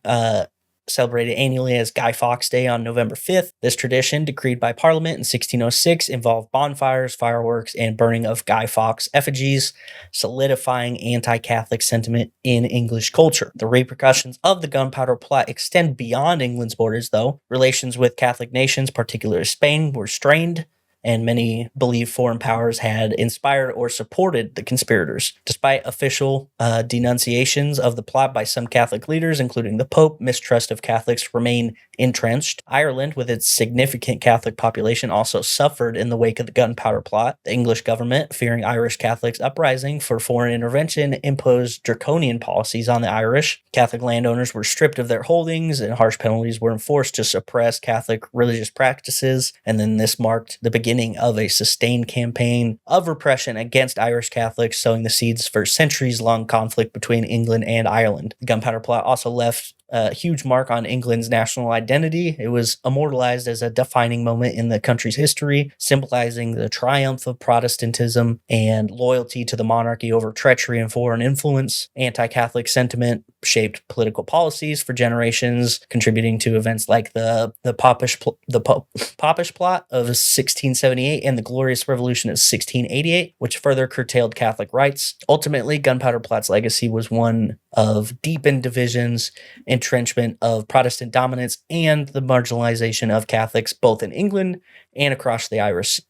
celebrated annually as Guy Fawkes Day on November 5th. This tradition, decreed by Parliament in 1606, involved bonfires, fireworks, and burning of Guy Fawkes effigies, solidifying anti-Catholic sentiment in English culture. The repercussions of the Gunpowder Plot extend beyond England's borders, though. Relations with Catholic nations, particularly Spain, were strained, and many believe foreign powers had inspired or supported the conspirators. Despite official denunciations of the plot by some Catholic leaders, including the Pope, mistrust of Catholics remained entrenched. Ireland, with its significant Catholic population, also suffered in the wake of the Gunpowder Plot. The English government, fearing Irish Catholics uprising for foreign intervention, imposed draconian policies on the Irish. Catholic landowners were stripped of their holdings, and harsh penalties were enforced to suppress Catholic religious practices. And then this marked the beginning of a sustained campaign of repression against Irish Catholics, sowing the seeds for centuries-long conflict between England and Ireland. The Gunpowder Plot also left a huge mark on England's national identity. It was immortalized as a defining moment in the country's history, symbolizing the triumph of Protestantism and loyalty to the monarchy over treachery and foreign influence. Anti-Catholic sentiment shaped political policies for generations, contributing to events like the Popish Plot of 1678 and the Glorious Revolution of 1688, which further curtailed Catholic rights. Ultimately, Gunpowder Plot's legacy was one of deepened divisions, entrenchment of Protestant dominance, and the marginalization of Catholics both in England and across the Irish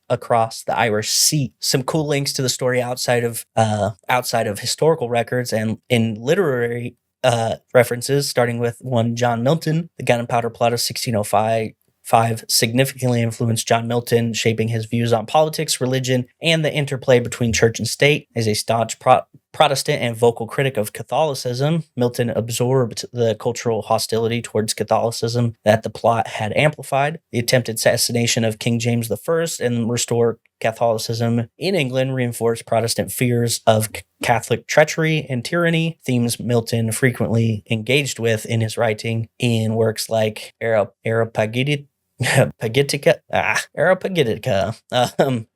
Sea. Some cool links to the story outside of historical records and in literary references, starting with one John Milton. The Gunpowder Plot of 1605 significantly influenced John Milton, shaping his views on politics, religion, and the interplay between church and state. As a staunch Protestant and vocal critic of Catholicism, Milton absorbed the cultural hostility towards Catholicism that the plot had amplified. The attempted assassination of King James I and restore Catholicism in England reinforced Protestant fears of Catholic treachery and tyranny, themes Milton frequently engaged with in his writing in works like Areopagitica.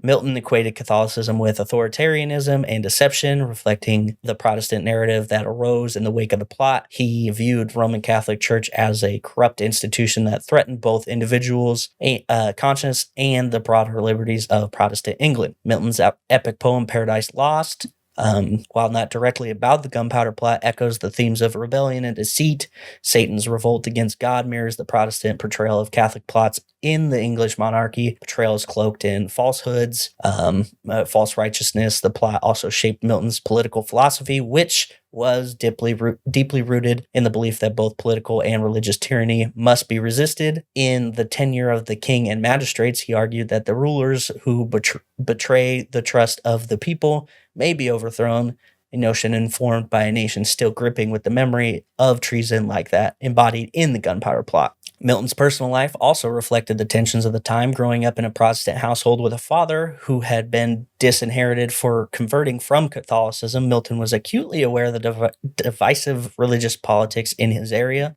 Milton equated Catholicism with authoritarianism and deception, reflecting the Protestant narrative that arose in the wake of the plot. He viewed Roman Catholic Church as a corrupt institution that threatened both individuals' conscience and the broader liberties of Protestant England. Milton's epic poem Paradise Lost, while not directly about the Gunpowder Plot, echoes the themes of rebellion and deceit. Satan's revolt against God mirrors the Protestant portrayal of Catholic plots in the English monarchy. Portrayal is cloaked in falsehoods, false righteousness. The plot also shaped Milton's political philosophy, which was deeply rooted in the belief that both political and religious tyranny must be resisted. In The Tenure of the King and Magistrates, he argued that the rulers who betray the trust of the people may be overthrown, a notion informed by a nation still gripping with the memory of treason like that embodied in the Gunpowder Plot. Milton's personal life also reflected the tensions of the time. Growing up in a Protestant household with a father who had been disinherited for converting from Catholicism, Milton was acutely aware of the divisive religious politics in his era.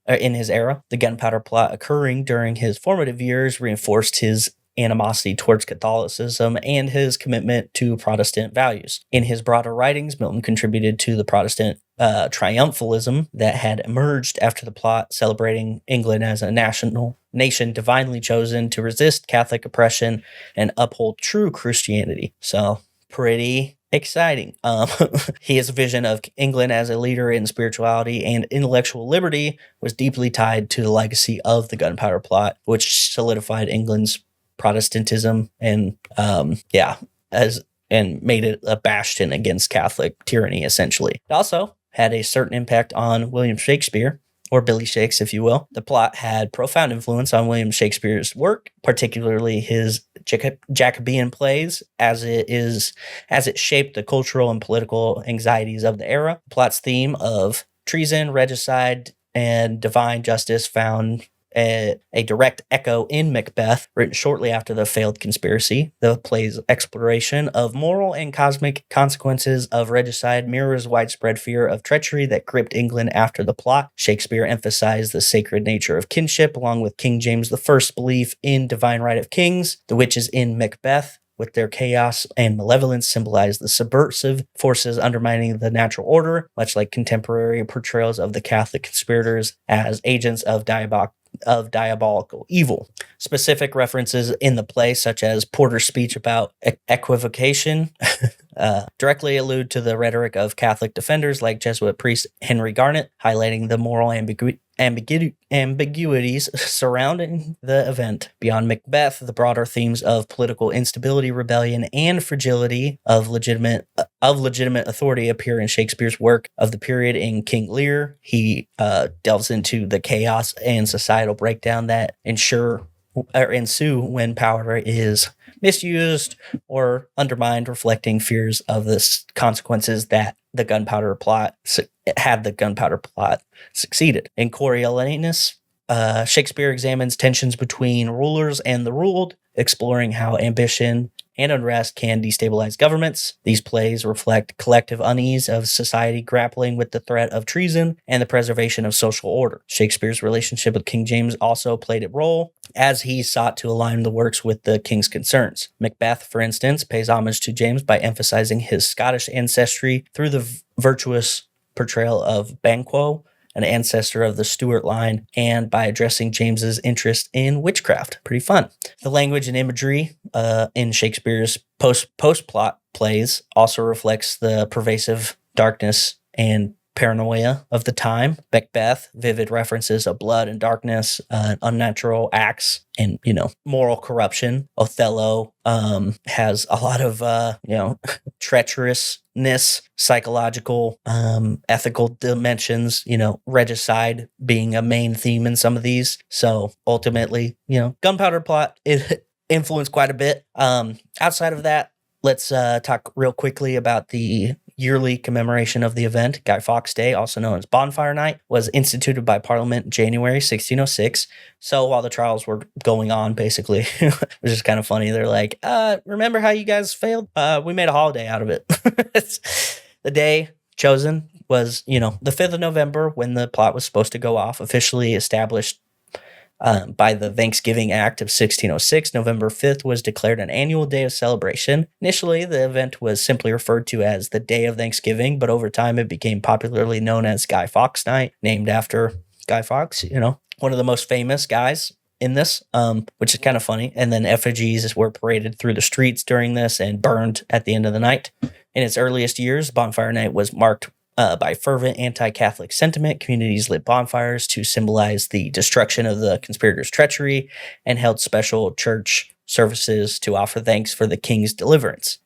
The Gunpowder Plot, occurring during his formative years, reinforced his animosity towards Catholicism and his commitment to Protestant values. In his broader writings, Milton contributed to the Protestant triumphalism that had emerged after the plot, celebrating England as a nation divinely chosen to resist Catholic oppression and uphold true Christianity. So, pretty exciting. His vision of England as a leader in spirituality and intellectual liberty was deeply tied to the legacy of the Gunpowder Plot, which solidified England's Protestantism and made it a bastion against Catholic tyranny, essentially. It also had a certain impact on William Shakespeare, or Billy Shakes, if you will. The plot had profound influence on William Shakespeare's work, particularly his Jacobean plays, as it shaped the cultural and political anxieties of the era. The plot's theme of treason, regicide, and divine justice found a direct echo in Macbeth, written shortly after the failed conspiracy. The play's exploration of moral and cosmic consequences of regicide mirrors widespread fear of treachery that gripped England after the plot. Shakespeare emphasized the sacred nature of kinship, along with King James I's belief in divine right of kings. The witches in Macbeth, with their chaos and malevolence, symbolize the subversive forces undermining the natural order, much like contemporary portrayals of the Catholic conspirators as agents of diabolical evil. Specific references in the play, such as Porter's speech about equivocation, directly allude to the rhetoric of Catholic defenders like Jesuit priest Henry Garnet, highlighting the moral ambiguities surrounding the event. Beyond Macbeth, the broader themes of political instability, rebellion, and fragility of legitimate authority appear in Shakespeare's work of the period. In King Lear, he delves into the chaos and societal breakdown that ensue when power is misused or undermined, reflecting fears of the consequences that the Gunpowder Plot succeeded. In Coriolanus, Shakespeare examines tensions between rulers and the ruled, exploring how ambition and unrest can destabilize governments. These plays reflect collective unease of society grappling with the threat of treason and the preservation of social order. Shakespeare's relationship with King James also played a role, as he sought to align the works with the king's concerns. Macbeth, for instance, pays homage to James by emphasizing his Scottish ancestry through the virtuous portrayal of Banquo, an ancestor of the Stuart line, and by addressing James's interest in witchcraft. Pretty fun. The language and imagery in Shakespeare's post-plot plays also reflects the pervasive darkness and paranoia of the time. Macbeth, vivid references of blood and darkness, unnatural acts, and, moral corruption. Othello has a lot of, treacherousness, psychological, ethical dimensions, regicide being a main theme in some of these. So ultimately, Gunpowder Plot, it influenced quite a bit. Outside of that, let's talk real quickly about the yearly commemoration of the event. Guy Fawkes Day, also known as Bonfire Night, was instituted by Parliament in January 1606. So while the trials were going on, basically, which is kind of funny, they're like, remember how you guys failed? We made a holiday out of it. The day chosen was, the 5th of November, when the plot was supposed to go off, officially established by the Thanksgiving Act of 1606. November 5th was declared an annual day of celebration. Initially, the event was simply referred to as the Day of Thanksgiving, but over time it became popularly known as Guy Fawkes Night, named after Guy Fawkes, one of the most famous guys in this, which is kind of funny. And then effigies were paraded through the streets during this and burned at the end of the night. In its earliest years, Bonfire Night was marked by fervent anti-Catholic sentiment. Communities lit bonfires to symbolize the destruction of the conspirators' treachery and held special church services to offer thanks for the king's deliverance.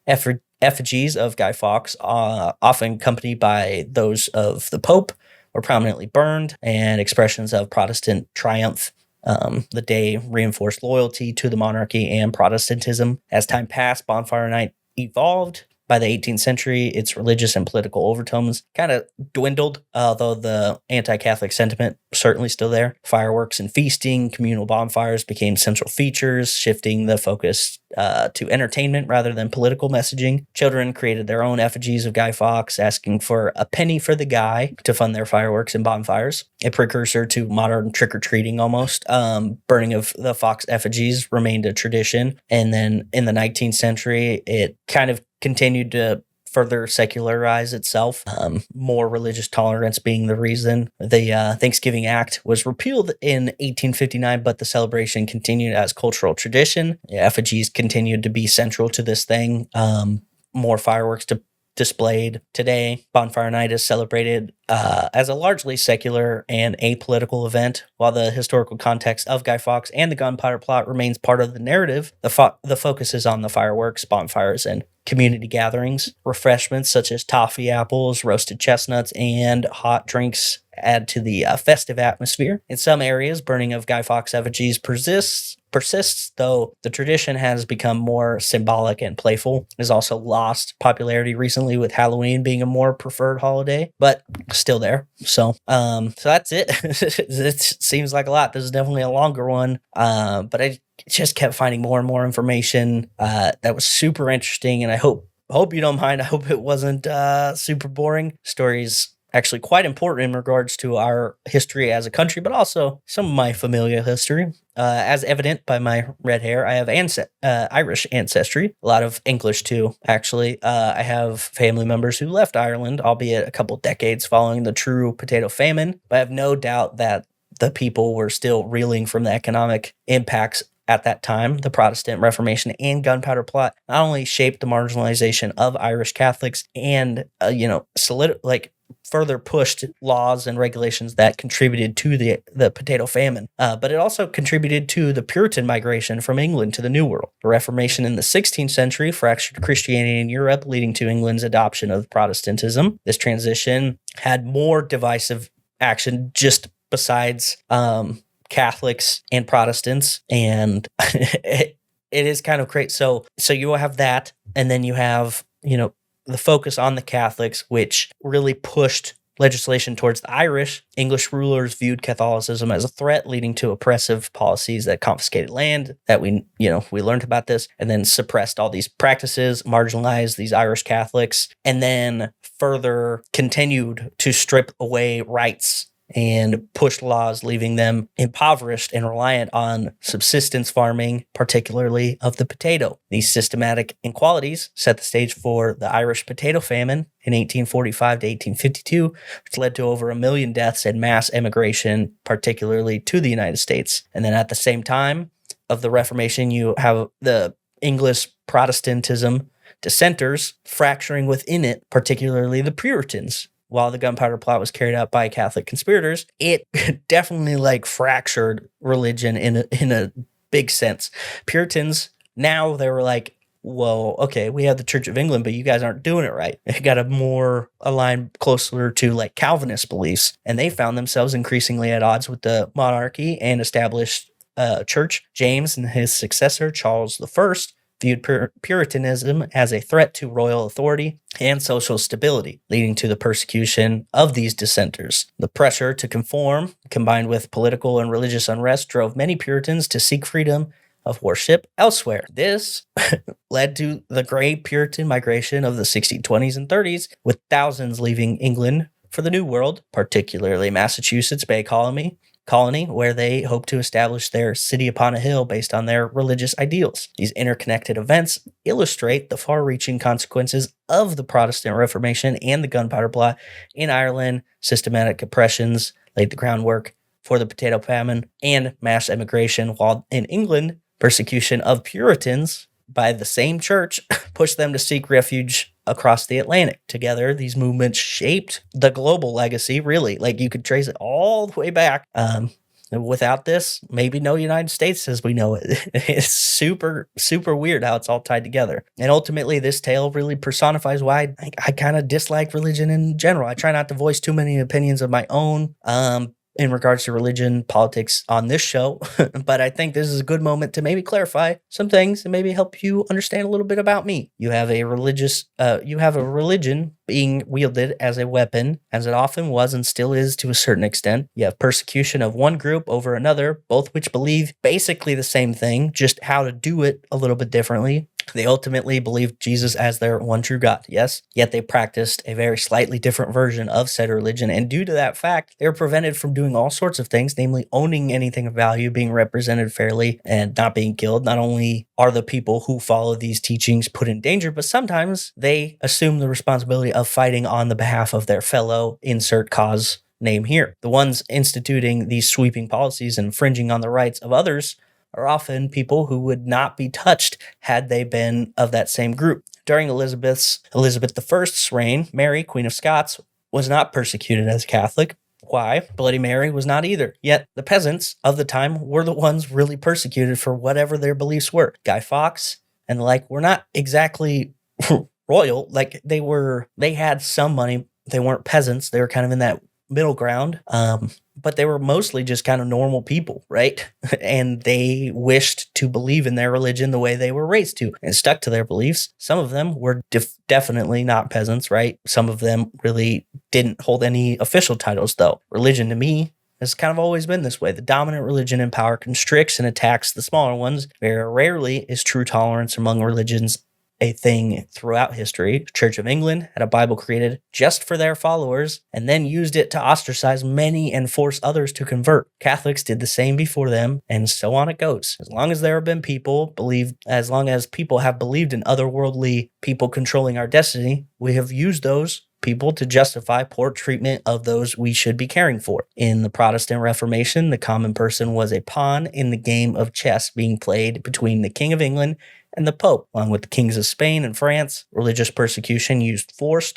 Effigies of Guy Fawkes, often accompanied by those of the Pope, were prominently burned, and expressions of Protestant triumph. The day reinforced loyalty to the monarchy and Protestantism. As time passed, Bonfire Night evolved. By the 18th century, its religious and political overtones kind of dwindled, although the anti-Catholic sentiment certainly still there. Fireworks and feasting, communal bonfires became central features, shifting the focus to entertainment rather than political messaging. Children created their own effigies of Guy Fawkes, asking for a penny for the guy to fund their fireworks and bonfires, a precursor to modern trick-or-treating almost. Burning of the Fawkes effigies remained a tradition, and then in the 19th century, it kind of continued to further secularize itself, more religious tolerance being the reason. The Thanksgiving Act was repealed in 1859, but the celebration continued as cultural tradition. Effigies continued to be central to this thing. More fireworks displayed. Today, Bonfire Night is celebrated as a largely secular and apolitical event. While the historical context of Guy Fawkes and the Gunpowder Plot remains part of the narrative, the focus is on the fireworks, bonfires, and community gatherings. Refreshments such as toffee apples, roasted chestnuts, and hot drinks add to the festive atmosphere. In some areas, burning of Guy Fawkes effigies persists, though the tradition has become more symbolic and playful. It has also lost popularity recently, with Halloween being a more preferred holiday, but still there. So that's it. It seems like a lot. This is definitely a longer one, but I just kept finding more and more information that was super interesting, and I hope you don't mind. I hope it wasn't super boring. Stories actually quite important in regards to our history as a country, but also some of my familial history. As evident by my red hair, I have Irish ancestry, a lot of English too, actually. I have family members who left Ireland, albeit a couple decades following the true potato famine, but I have no doubt that the people were still reeling from the economic impacts at that time. The Protestant Reformation and Gunpowder Plot not only shaped the marginalization of Irish Catholics and, further pushed laws and regulations that contributed to the potato famine, but it also contributed to the Puritan migration from England to the New World. The Reformation in the 16th century fractured Christianity in Europe, leading to England's adoption of Protestantism. This transition had more divisive action just besides Catholics and Protestants, and it is kind of great. So you will have that, and then you have, the focus on the Catholics, which really pushed legislation towards the Irish, English rulers viewed Catholicism as a threat, leading to oppressive policies that confiscated land, that we learned about this, and then suppressed all these practices, marginalized these Irish Catholics, and then further continued to strip away rights and pushed laws, leaving them impoverished and reliant on subsistence farming, particularly of the potato. These systematic inequalities set the stage for the Irish potato famine in 1845 to 1852, which led to over 1 million deaths and mass emigration, particularly to the United States. And then at the same time of the Reformation, you have the English Protestantism dissenters fracturing within it, particularly the Puritans. While the Gunpowder Plot was carried out by Catholic conspirators, it definitely fractured religion in a big sense. Puritans, now they were like, well, okay, we have the Church of England, but you guys aren't doing it right. It got a more aligned closer to Calvinist beliefs, and they found themselves increasingly at odds with the monarchy and established church. James and his successor, Charles I, viewed Puritanism as a threat to royal authority and social stability, leading to the persecution of these dissenters. The pressure to conform, combined with political and religious unrest, drove many Puritans to seek freedom of worship elsewhere. This led to the Great Puritan migration of the 1620s and 30s, with thousands leaving England for the New World, particularly Massachusetts Bay Colony, where they hope to establish their city upon a hill based on their religious ideals. These interconnected events illustrate the far-reaching consequences of the Protestant Reformation and the Gunpowder Plot in Ireland. Systematic oppressions laid the groundwork for the potato famine and mass emigration, while in England, persecution of Puritans by the same church pushed them to seek refuge across the Atlantic. Together, these movements shaped the global legacy, really. You could trace it all the way back. Without this, maybe no United States as we know it. It's super, super weird how it's all tied together. And ultimately, this tale really personifies why I kind of dislike religion in general. I try not to voice too many opinions of my own in regards to religion, politics on this show, but I think this is a good moment to maybe clarify some things and maybe help you understand a little bit about me. You have a religion being wielded as a weapon, as it often was and still is to a certain extent. You have persecution of one group over another, both which believe basically the same thing, just how to do it a little bit differently. They ultimately believed Jesus as their one true God, yes, yet they practiced a very slightly different version of said religion, and due to that fact, they were prevented from doing all sorts of things, namely owning anything of value, being represented fairly, and not being killed. Not only are the people who follow these teachings put in danger, but sometimes they assume the responsibility of fighting on the behalf of their fellow insert cause name here. The ones instituting these sweeping policies and infringing on the rights of others are often people who would not be touched had they been of that same group. During Elizabeth I's reign, Mary, Queen of Scots, was not persecuted as a Catholic. Why? Bloody Mary was not either. Yet the peasants of the time were the ones really persecuted for whatever their beliefs were. Guy Fawkes and were not exactly royal. They had some money. They weren't peasants. They were kind of in that middle ground. But they were mostly just kind of normal people, right? And they wished to believe in their religion the way they were raised to and stuck to their beliefs. Some of them were definitely not peasants, right? Some of them really didn't hold any official titles, though. Religion to me has kind of always been this way. The dominant religion in power constricts and attacks the smaller ones. Very rarely is true tolerance among religions a thing throughout history. The Church of England had a Bible created just for their followers and then used it to ostracize many and force others to convert. Catholics did the same before them, and so on it goes. As long as there have been people have believed in otherworldly people controlling our destiny, we have used those people to justify poor treatment of those we should be caring for. In the Protestant Reformation, the common person was a pawn in the game of chess being played between the King of England and the Pope, along with the kings of Spain and France. Religious persecution used to force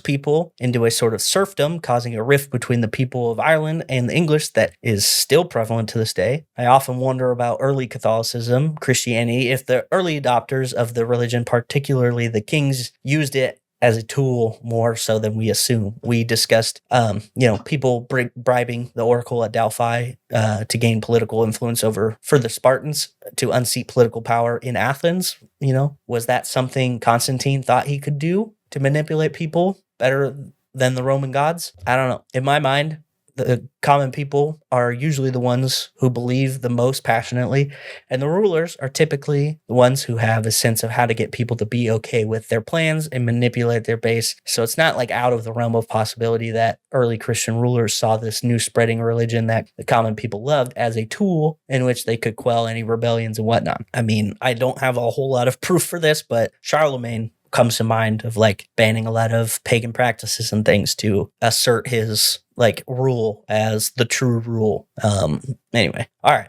people into a sort of serfdom, causing a rift between the people of Ireland and the English that is still prevalent to this day. I often wonder about early Catholicism, Christianity, if the early adopters of the religion, particularly the kings, used it as a tool more so than we assume. We discussed, people bribing the oracle at Delphi to gain political influence for the Spartans to unseat political power in Athens. Was that something Constantine thought he could do to manipulate people? better than the Roman gods? I don't know. In my mind, the common people are usually the ones who believe the most passionately, and the rulers are typically the ones who have a sense of how to get people to be okay with their plans and manipulate their base. So it's not like out of the realm of possibility that early Christian rulers saw this new spreading religion that the common people loved as a tool in which they could quell any rebellions and whatnot. I mean, I don't have a whole lot of proof for this, but Charlemagne comes to mind of like banning a lot of pagan practices and things to assert his like rule as the true rule. Anyway, all right.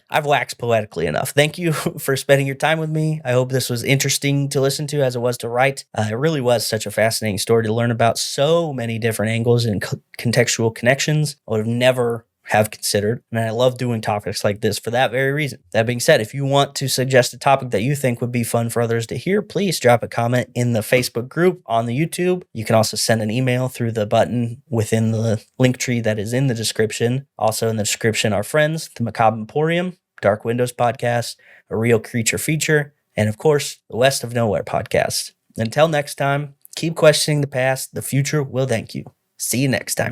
I've waxed poetically enough. Thank you for spending your time with me. I hope this was interesting to listen to as it was to write. It really was such a fascinating story to learn about so many different angles and contextual connections I would have never have considered. And I love doing topics like this for that very reason. That being said, if you want to suggest a topic that you think would be fun for others to hear, please drop a comment in the Facebook group on the YouTube. You can also send an email through the button within the link tree that is in the description. Also in the description, our friends, the Macabre Emporium, Dark Windows Podcast, A Real Creature Feature, and of course, the West of Nowhere Podcast. Until next time, keep questioning the past. The future will thank you. See you next time.